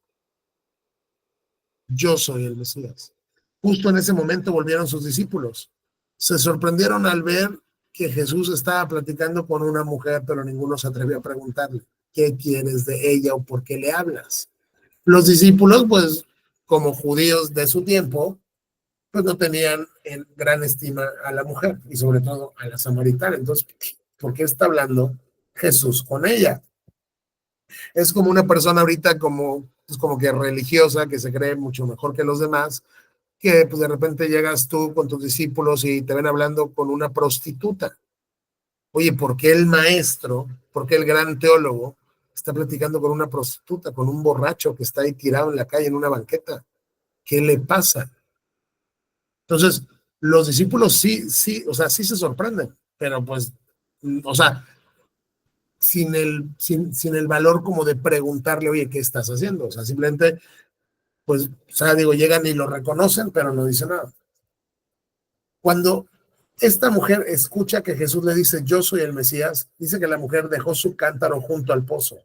yo soy el Mesías. Justo en ese momento volvieron sus discípulos. Se sorprendieron al ver que Jesús estaba platicando con una mujer, pero ninguno se atrevió a preguntarle, ¿qué quieres de ella o por qué le hablas? Los discípulos, pues, como judíos de su tiempo, pues no tenían en gran estima a la mujer y sobre todo a la samaritana. Entonces, ¿por qué está hablando Jesús con ella? Es como una persona ahorita pues como que religiosa, que se cree mucho mejor que los demás, que pues de repente llegas tú con tus discípulos y te ven hablando con una prostituta. Oye, ¿por qué el maestro, por qué el gran teólogo está platicando con una prostituta, con un borracho que está ahí tirado en la calle en una banqueta? ¿Qué le pasa? Entonces, los discípulos sí, o sea, sí se sorprenden, pero pues, o sea, sin el valor como de preguntarle, oye, ¿qué estás haciendo? O sea, simplemente, pues, o sea, digo, llegan y lo reconocen, pero no dicen nada. Cuando esta mujer escucha que Jesús le dice, yo soy el Mesías, dice que la mujer dejó su cántaro junto al pozo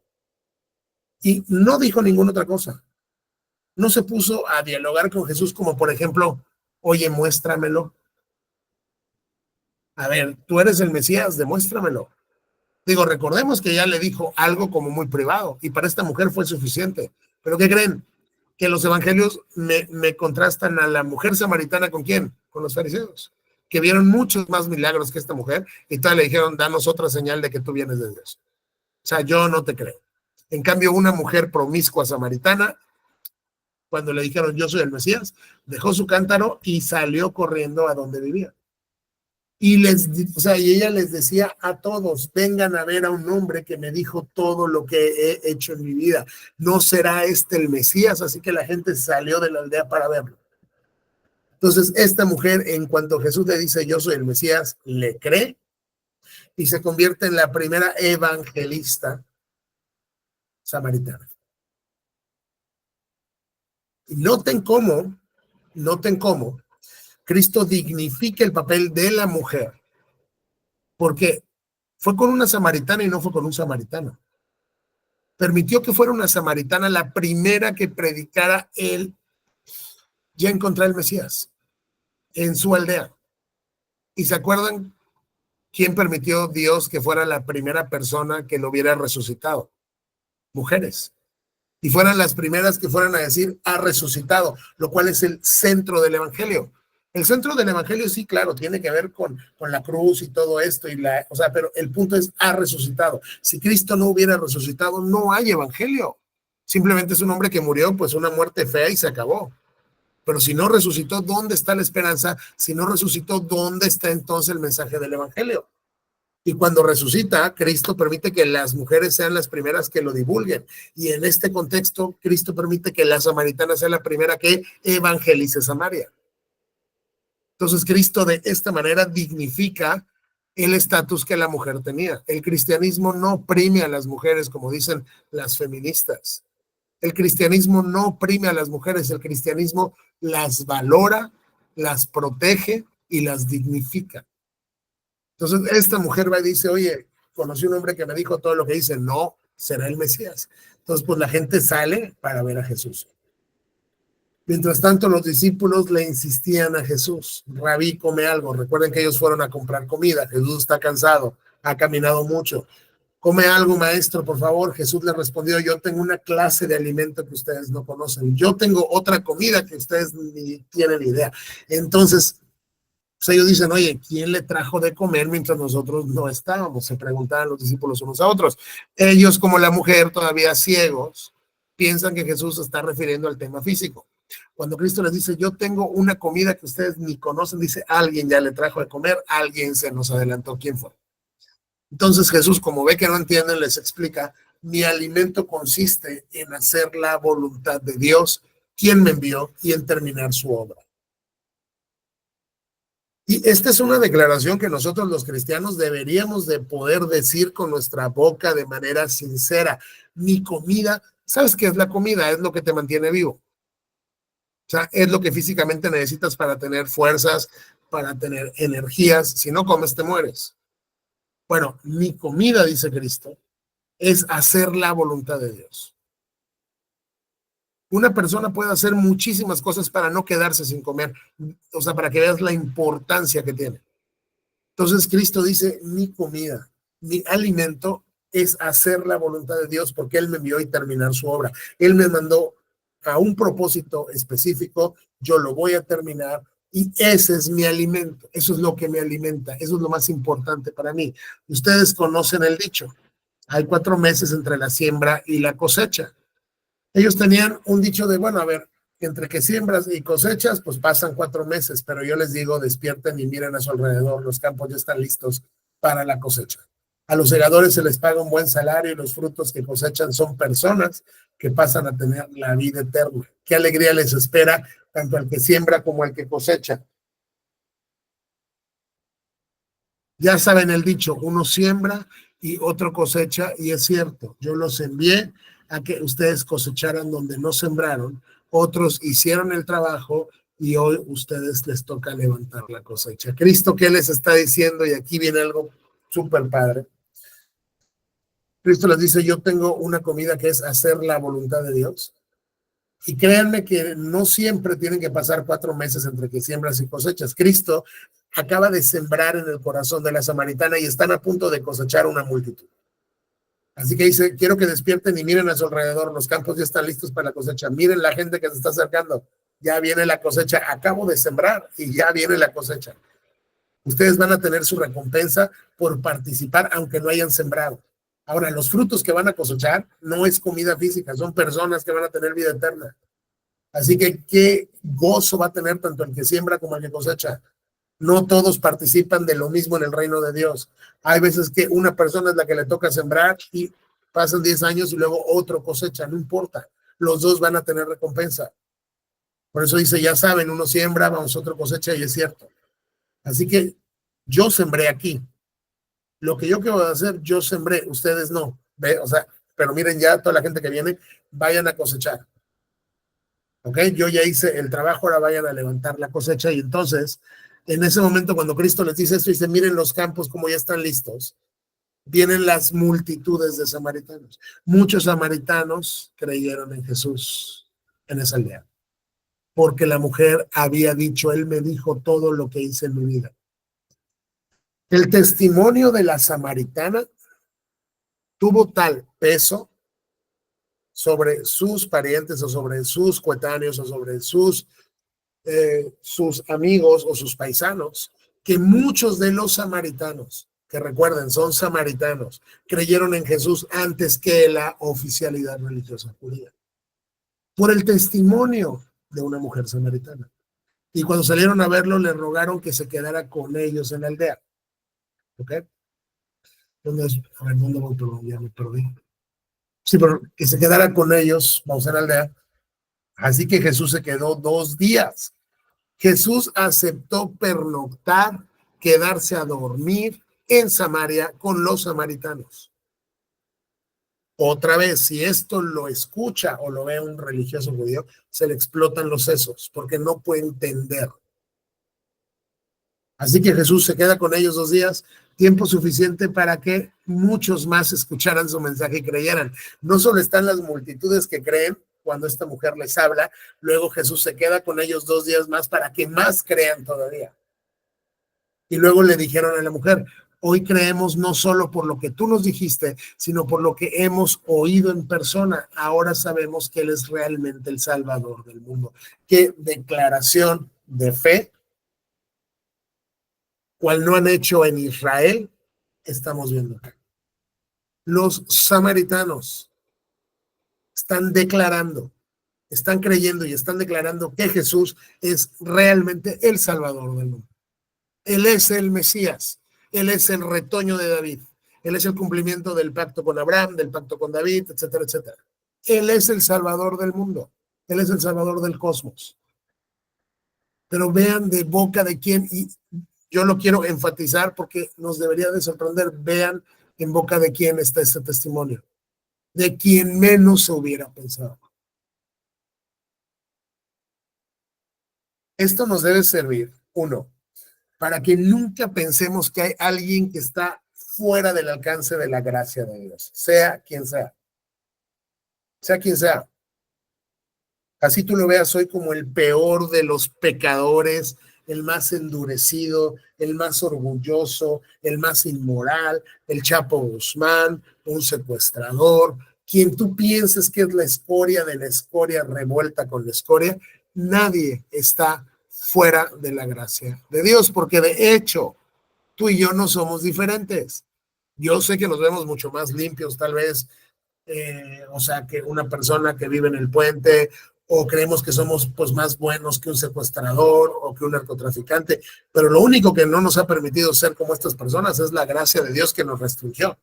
y no dijo ninguna otra cosa. No se puso a dialogar con Jesús como, por ejemplo, oye, muéstramelo. A ver, tú eres el Mesías, demuéstramelo. Digo, recordemos que ya le dijo algo como muy privado y para esta mujer fue suficiente. ¿Pero qué creen? Que los evangelios me contrastan a la mujer samaritana ¿con quién? Con los fariseos, que vieron muchos más milagros que esta mujer y todavía le dijeron, danos otra señal de que tú vienes de Dios. O sea, yo no te creo. En cambio, una mujer promiscua samaritana, cuando le dijeron, yo soy el Mesías, dejó su cántaro y salió corriendo a donde vivía. Y ella les decía a todos, vengan a ver a un hombre que me dijo todo lo que he hecho en mi vida. No será este el Mesías, así que la gente salió de la aldea para verlo. Entonces, esta mujer, en cuanto Jesús le dice, yo soy el Mesías, le cree y se convierte en la primera evangelista samaritana. Y noten cómo Cristo dignifica el papel de la mujer, porque fue con una samaritana y no fue con un samaritano. Permitió que fuera una samaritana la primera que predicara él ya encontrar el Mesías en su aldea. ¿Y se acuerdan quién permitió Dios que fuera la primera persona que lo hubiera resucitado? Mujeres. Y fueran las primeras que fueran a decir, ha resucitado, lo cual es el centro del evangelio. El centro del evangelio sí, claro, tiene que ver con la cruz y todo esto, pero el punto es, ha resucitado. Si Cristo no hubiera resucitado, no hay evangelio. Simplemente es un hombre que murió, pues una muerte fea y se acabó. Pero si no resucitó, ¿dónde está la esperanza? Si no resucitó, ¿dónde está entonces el mensaje del evangelio? Y cuando resucita, Cristo permite que las mujeres sean las primeras que lo divulguen. Y en este contexto, Cristo permite que la samaritana sea la primera que evangelice Samaria. Entonces, Cristo de esta manera dignifica el estatus que la mujer tenía. El cristianismo no oprime a las mujeres, como dicen las feministas. El cristianismo no oprime a las mujeres, el cristianismo las valora, las protege y las dignifica. Entonces, esta mujer va y dice, oye, conocí un hombre que me dijo todo lo que dice, no, será el Mesías. Entonces, pues la gente sale para ver a Jesús. Mientras tanto, los discípulos le insistían a Jesús, Rabí, come algo. Recuerden que ellos fueron a comprar comida. Jesús está cansado, ha caminado mucho. Come algo, maestro, por favor. Jesús le respondió, yo tengo una clase de alimento que ustedes no conocen. Yo tengo otra comida que ustedes ni tienen idea. Entonces, pues ellos dicen, oye, ¿quién le trajo de comer mientras nosotros no estábamos? Se preguntaban los discípulos unos a otros. Ellos, como la mujer, todavía ciegos, piensan que Jesús se está refiriendo al tema físico. Cuando Cristo les dice, yo tengo una comida que ustedes ni conocen, dice, alguien ya le trajo de comer, alguien se nos adelantó. ¿Quién fue? Entonces Jesús, como ve que no entienden, les explica, mi alimento consiste en hacer la voluntad de Dios, quien me envió, y en terminar su obra. Y esta es una declaración que nosotros los cristianos deberíamos de poder decir con nuestra boca de manera sincera. Mi comida, ¿sabes qué es la comida? Es lo que te mantiene vivo. O sea, es lo que físicamente necesitas para tener fuerzas, para tener energías. Si no comes, te mueres. Bueno, mi comida, dice Cristo, es hacer la voluntad de Dios. Una persona puede hacer muchísimas cosas para no quedarse sin comer, o sea, para que veas la importancia que tiene. Entonces Cristo dice, mi comida, mi alimento es hacer la voluntad de Dios porque Él me envió y terminar su obra. Él me mandó a un propósito específico, yo lo voy a terminar y ese es mi alimento, eso es lo que me alimenta, eso es lo más importante para mí. Ustedes conocen el dicho, hay 4 meses entre la siembra y la cosecha. Ellos tenían un dicho de, bueno, a ver, entre que siembras y cosechas, pues pasan 4 meses, pero yo les digo, despierten y miren a su alrededor, los campos ya están listos para la cosecha. A los segadores se les paga un buen salario y los frutos que cosechan son personas que pasan a tener la vida eterna. Qué alegría les espera tanto al que siembra como al que cosecha. Ya saben el dicho, uno siembra y otro cosecha, y es cierto, yo los envié a que ustedes cosecharan donde no sembraron, otros hicieron el trabajo y hoy ustedes les toca levantar la cosecha. Cristo, ¿qué les está diciendo? Y aquí viene algo súper padre. Cristo les dice, yo tengo una comida que es hacer la voluntad de Dios. Y créanme que no siempre tienen que pasar 4 meses entre que siembras y cosechas. Cristo acaba de sembrar en el corazón de la samaritana y están a punto de cosechar una multitud. Así que dice, quiero que despierten y miren a su alrededor, los campos ya están listos para la cosecha. Miren la gente que se está acercando, ya viene la cosecha. Acabo de sembrar y ya viene la cosecha. Ustedes van a tener su recompensa por participar aunque no hayan sembrado. Ahora, los frutos que van a cosechar no es comida física, son personas que van a tener vida eterna. Así que qué gozo va a tener tanto el que siembra como el que cosecha. No todos participan de lo mismo en el reino de Dios. Hay veces que una persona es la que le toca sembrar y pasan 10 años y luego otro cosecha, no importa. Los dos van a tener recompensa. Por eso dice, ya saben, uno siembra, vamos, otro cosecha, y es cierto. Así que yo sembré aquí. Lo que yo quiero hacer, yo sembré, ustedes no. ¿Ve? O sea, pero miren ya toda la gente que viene, vayan a cosechar. ¿Ok? Yo ya hice el trabajo, ahora vayan a levantar la cosecha. Y entonces, en ese momento, cuando Cristo les dice esto, dice, miren los campos como ya están listos. Vienen las multitudes de samaritanos. Muchos samaritanos creyeron en Jesús en esa aldea. Porque la mujer había dicho, él me dijo todo lo que hice en mi vida. El testimonio de la samaritana tuvo tal peso sobre sus parientes o sobre sus coetáneos o sobre sus amigos o sus paisanos, que muchos de los samaritanos, que recuerden, son samaritanos, creyeron en Jesús antes que la oficialidad religiosa judía, por el testimonio de una mujer samaritana. Y cuando salieron a verlo, le rogaron que se quedara con ellos en la aldea. ¿Ok? Entonces, a ver, ¿dónde voy? Perdón, ya me perdí. Sí, pero que se quedara con ellos, vamos a la aldea. Así que Jesús se quedó 2 días. Jesús aceptó pernoctar, quedarse a dormir en Samaria con los samaritanos. Otra vez, si esto lo escucha o lo ve un religioso judío, se le explotan los sesos porque no puede entender. Así que Jesús se queda con ellos 2 días, tiempo suficiente para que muchos más escucharan su mensaje y creyeran. No solo están las multitudes que creen cuando esta mujer les habla, luego Jesús se queda con ellos 2 días más para que más crean todavía. Y luego le dijeron a la mujer, hoy creemos no solo por lo que tú nos dijiste, sino por lo que hemos oído en persona. Ahora sabemos que Él es realmente el Salvador del mundo. Qué declaración de fe, cual no han hecho en Israel, estamos viendo acá. Los samaritanos están declarando, están creyendo y están declarando que Jesús es realmente el Salvador del mundo. Él es el Mesías, Él es el retoño de David, Él es el cumplimiento del pacto con Abraham, del pacto con David, etcétera, etcétera. Él es el Salvador del mundo, Él es el Salvador del cosmos. Pero vean de boca de quién, y yo lo quiero enfatizar porque nos debería de sorprender, vean en boca de quién está este testimonio, de quien menos se hubiera pensado. Esto nos debe servir, 1, para que nunca pensemos que hay alguien que está fuera del alcance de la gracia de Dios, sea quien sea. Sea quien sea. Así tú lo veas hoy como el peor de los pecadores, el más endurecido, el más orgulloso, el más inmoral, el Chapo Guzmán, un secuestrador, quien tú pienses que es la escoria de la escoria revuelta con la escoria, nadie está fuera de la gracia de Dios, porque de hecho, tú y yo no somos diferentes. Yo sé que nos vemos mucho más limpios, tal vez, o sea, que una persona que vive en el puente o creemos que somos pues más buenos que un secuestrador o que un narcotraficante, pero lo único que no nos ha permitido ser como estas personas es la gracia de Dios que nos restringió,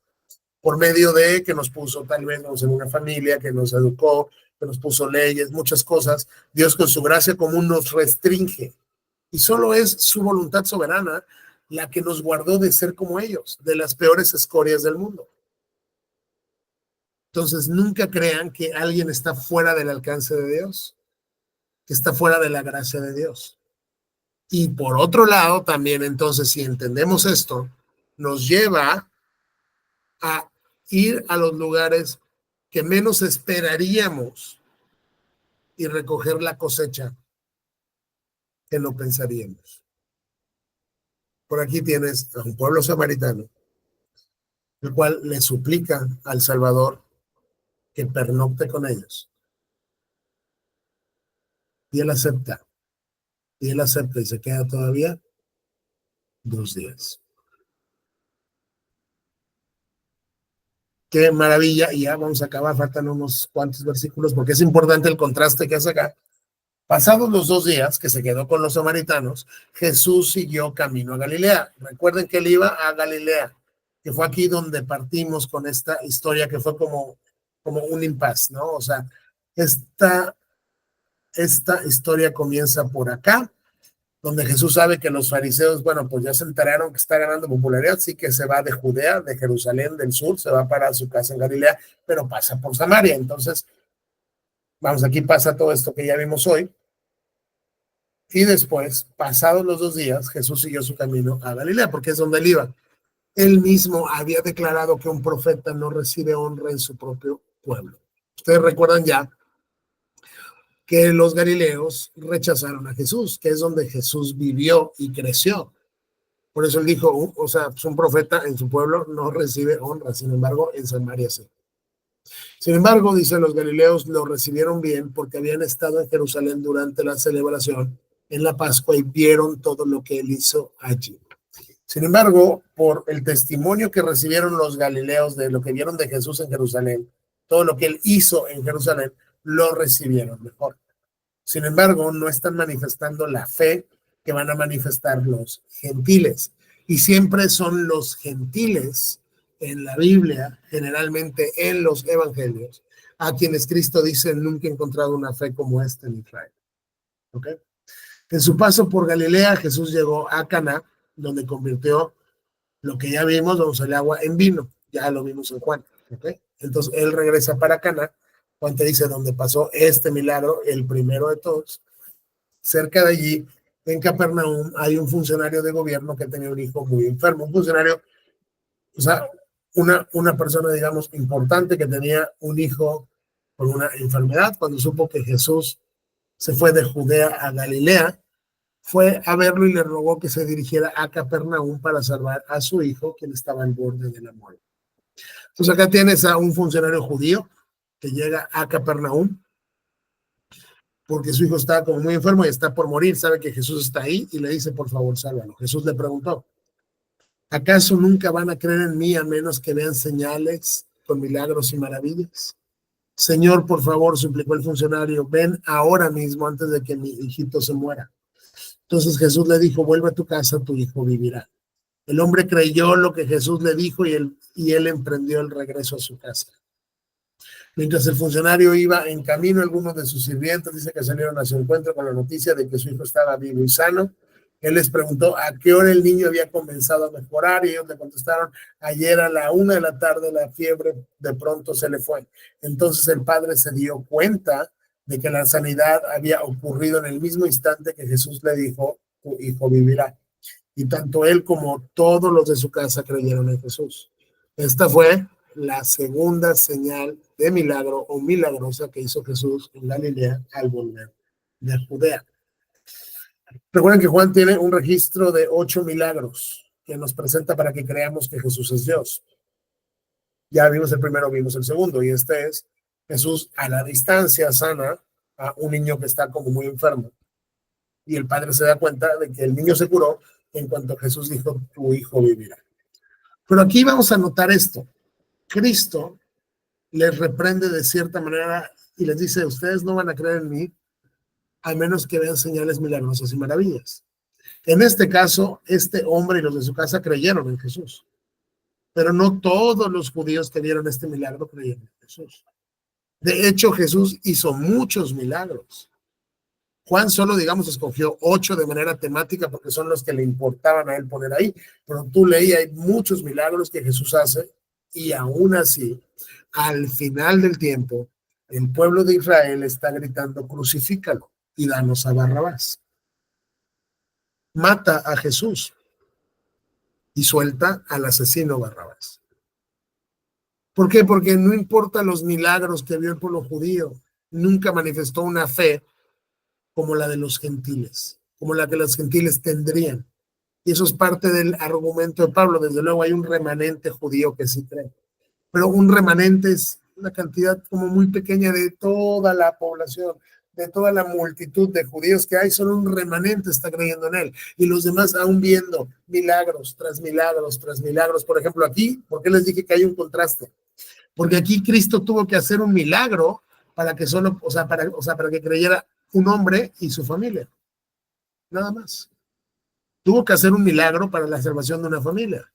por medio de que nos puso tal vez en una familia, que nos educó, que nos puso leyes, muchas cosas. Dios con su gracia común nos restringe y solo es su voluntad soberana la que nos guardó de ser como ellos, de las peores escorias del mundo. Entonces, nunca crean que alguien está fuera del alcance de Dios, que está fuera de la gracia de Dios. Y por otro lado, también entonces, si entendemos esto, nos lleva a ir a los lugares que menos esperaríamos y recoger la cosecha que no pensaríamos. Por aquí tienes a un pueblo samaritano, el cual le suplica al Salvador que pernocte con ellos. Y él acepta. Y él acepta y se queda todavía 2 días. Qué maravilla. Y ya vamos a acabar, faltan unos cuantos versículos porque es importante el contraste que hace acá. Pasados los 2 días que se quedó con los samaritanos, Jesús siguió camino a Galilea. Recuerden que él iba a Galilea, que fue aquí donde partimos con esta historia que fue como un impasse, ¿no? O sea, esta historia comienza por acá, donde Jesús sabe que los fariseos, bueno, pues ya se enteraron que está ganando popularidad, así que se va de Judea, de Jerusalén del sur, se va para su casa en Galilea, pero pasa por Samaria. Entonces, vamos, aquí pasa todo esto que ya vimos hoy. Y después, pasados los 2 días, Jesús siguió su camino a Galilea, porque es donde él iba. Él mismo había declarado que un profeta no recibe honra en su propio pueblo. Ustedes recuerdan ya que los galileos rechazaron a Jesús, que es donde Jesús vivió y creció. Por eso él dijo, o sea, un profeta en su pueblo no recibe honra, sin embargo, en Samaria sí. Sin embargo, dicen los galileos, lo recibieron bien porque habían estado en Jerusalén durante la celebración en la Pascua y vieron todo lo que él hizo allí. Sin embargo, por el testimonio que recibieron los galileos de lo que vieron de Jesús en Jerusalén, todo lo que él hizo en Jerusalén, lo recibieron mejor. Sin embargo, no están manifestando la fe que van a manifestar los gentiles. Y siempre son los gentiles en la Biblia, generalmente en los evangelios, a quienes Cristo dice, nunca he encontrado una fe como esta en Israel. ¿Okay? En su paso por Galilea, Jesús llegó a Caná, donde convirtió lo que ya vimos, vamos, el agua en vino. Ya lo vimos en Juan. ¿Okay? Entonces, él regresa para Caná. Juan te dice donde pasó este milagro, el primero de todos. Cerca de allí, en Capernaum, hay un funcionario de gobierno que tenía un hijo muy enfermo. Un funcionario, o sea, una persona, digamos, importante que tenía un hijo con una enfermedad. Cuando supo que Jesús se fue de Judea a Galilea, fue a verlo y le rogó que se dirigiera a Capernaum para salvar a su hijo, quien estaba al borde de la muerte. Entonces acá tienes a un funcionario judío que llega a Capernaum porque su hijo está como muy enfermo y está por morir, sabe que Jesús está ahí y le dice, por favor, sálvalo. Jesús le preguntó, ¿acaso nunca van a creer en mí a menos que vean señales con milagros y maravillas? Señor, por favor, suplicó el funcionario, ven ahora mismo antes de que mi hijito se muera. Entonces Jesús le dijo, vuelve a tu casa, tu hijo vivirá. El hombre creyó lo que Jesús le dijo y él emprendió el regreso a su casa. Mientras el funcionario iba en camino, algunos de sus sirvientes dice que salieron a su encuentro con la noticia de que su hijo estaba vivo y sano. Él les preguntó a qué hora el niño había comenzado a mejorar y ellos le contestaron, ayer a la 1 de la tarde la fiebre de pronto se le fue. Entonces el padre se dio cuenta de que la sanidad había ocurrido en el mismo instante que Jesús le dijo, tu hijo vivirá. Y tanto él como todos los de su casa creyeron en Jesús. Esta fue la segunda señal de milagro o milagrosa que hizo Jesús en Galilea al volver de Judea. Recuerden que Juan tiene un registro de 8 milagros que nos presenta para que creamos que Jesús es Dios. Ya vimos el primero, vimos el segundo, y este es Jesús a la distancia sana a un niño que está como muy enfermo. Y el padre se da cuenta de que el niño se curó en cuanto Jesús dijo, tu hijo vivirá. Pero aquí vamos a notar esto. Cristo les reprende de cierta manera y les dice, ustedes no van a creer en mí a menos que vean señales milagrosas y maravillas. En este caso, este hombre y los de su casa creyeron en Jesús, pero no todos los judíos que vieron este milagro creyeron en Jesús. De hecho, Jesús hizo muchos milagros. Juan solo, digamos, escogió 8 de manera temática porque son los que le importaban a él poner ahí, pero tú leí, hay muchos milagros que Jesús hace y aún así, al final del tiempo, el pueblo de Israel está gritando, crucifícalo y danos a Barrabás. Mata a Jesús y suelta al asesino Barrabás. ¿Por qué? Porque no importa los milagros que vio el pueblo judío, nunca manifestó una fe como la de los gentiles, como la que los gentiles tendrían. Y eso es parte del argumento de Pablo. Desde luego hay un remanente judío que sí cree, pero un remanente es una cantidad como muy pequeña de toda la población, de toda la multitud de judíos que hay, solo un remanente está creyendo en él. Y los demás aún viendo milagros tras milagros tras milagros. Por ejemplo, aquí, ¿por qué les dije que hay un contraste? Porque aquí Cristo tuvo que hacer un milagro para que solo, para que creyera un hombre y su familia. Nada más. Tuvo que hacer un milagro para la salvación de una familia.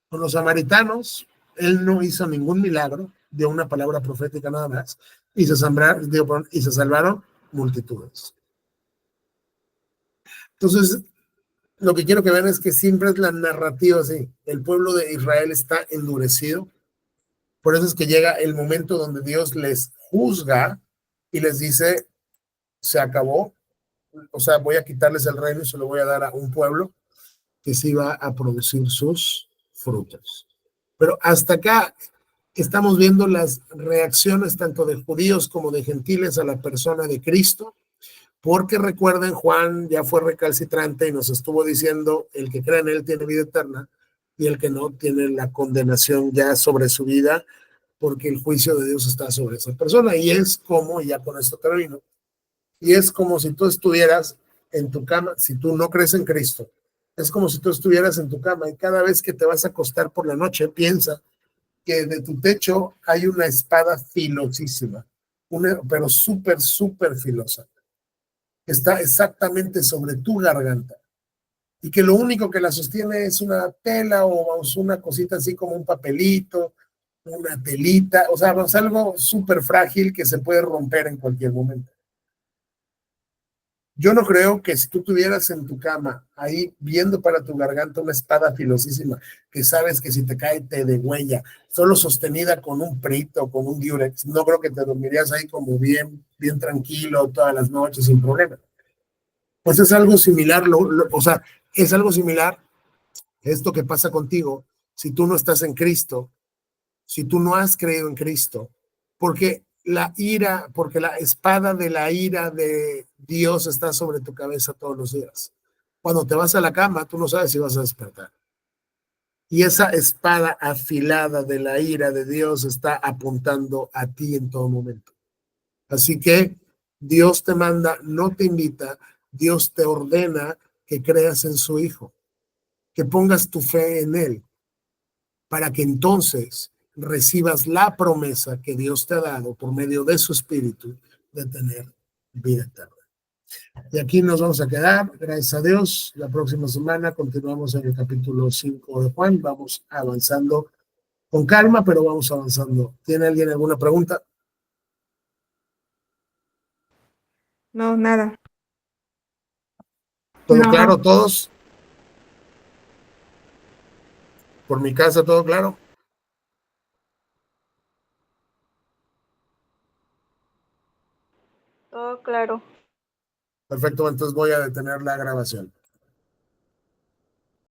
Con los samaritanos, él no hizo ningún milagro, dio una palabra profética nada más, y se salvaron multitudes. Entonces, lo que quiero que vean es que siempre es la narrativa así. El pueblo de Israel está endurecido. Por eso es que llega el momento donde Dios les juzga y les dice, se acabó. O sea, voy a quitarles el reino y se lo voy a dar a un pueblo que sí va a producir sus frutos. Pero hasta acá estamos viendo las reacciones tanto de judíos como de gentiles a la persona de Cristo, porque recuerden, Juan ya fue recalcitrante y nos estuvo diciendo, el que cree en él tiene vida eterna y el que no tiene la condenación ya sobre su vida, porque el juicio de Dios está sobre esa persona. Y es como, y ya con esto termino, y es como si tú estuvieras en tu cama, si tú no crees en Cristo, es como si tú estuvieras en tu cama y cada vez que te vas a acostar por la noche, piensa que de tu techo hay una espada filosísima, pero súper, súper filosa. Está exactamente sobre tu garganta y que lo único que la sostiene es una tela o una cosita así como un papelito, una telita, o sea, es algo súper frágil que se puede romper en cualquier momento. Yo no creo que si tú tuvieras en tu cama, ahí viendo para tu garganta una espada filosísima, que sabes que si te cae te degüella, solo sostenida con un prito, con un diurex, no creo que te dormirías ahí como bien, bien tranquilo todas las noches sin problema. Pues es algo similar, o sea, es algo similar esto que pasa contigo si tú no estás en Cristo, si tú no has creído en Cristo, porque porque la espada de la ira de Dios está sobre tu cabeza todos los días. Cuando te vas a la cama, tú no sabes si vas a despertar. Y esa espada afilada de la ira de Dios está apuntando a ti en todo momento. Así que Dios te manda, no te invita, Dios te ordena que creas en su Hijo, que pongas tu fe en Él, para que entonces recibas la promesa que Dios te ha dado por medio de su Espíritu de tener vida eterna. Y aquí nos vamos a quedar, gracias a Dios. La próxima semana continuamos en el capítulo 5 de Juan. Vamos avanzando con calma, pero vamos avanzando. ¿Tiene alguien alguna pregunta? No, nada. ¿Todo No. claro, todos? ¿Por mi casa todo claro? Todo claro. Perfecto, entonces voy a detener la grabación.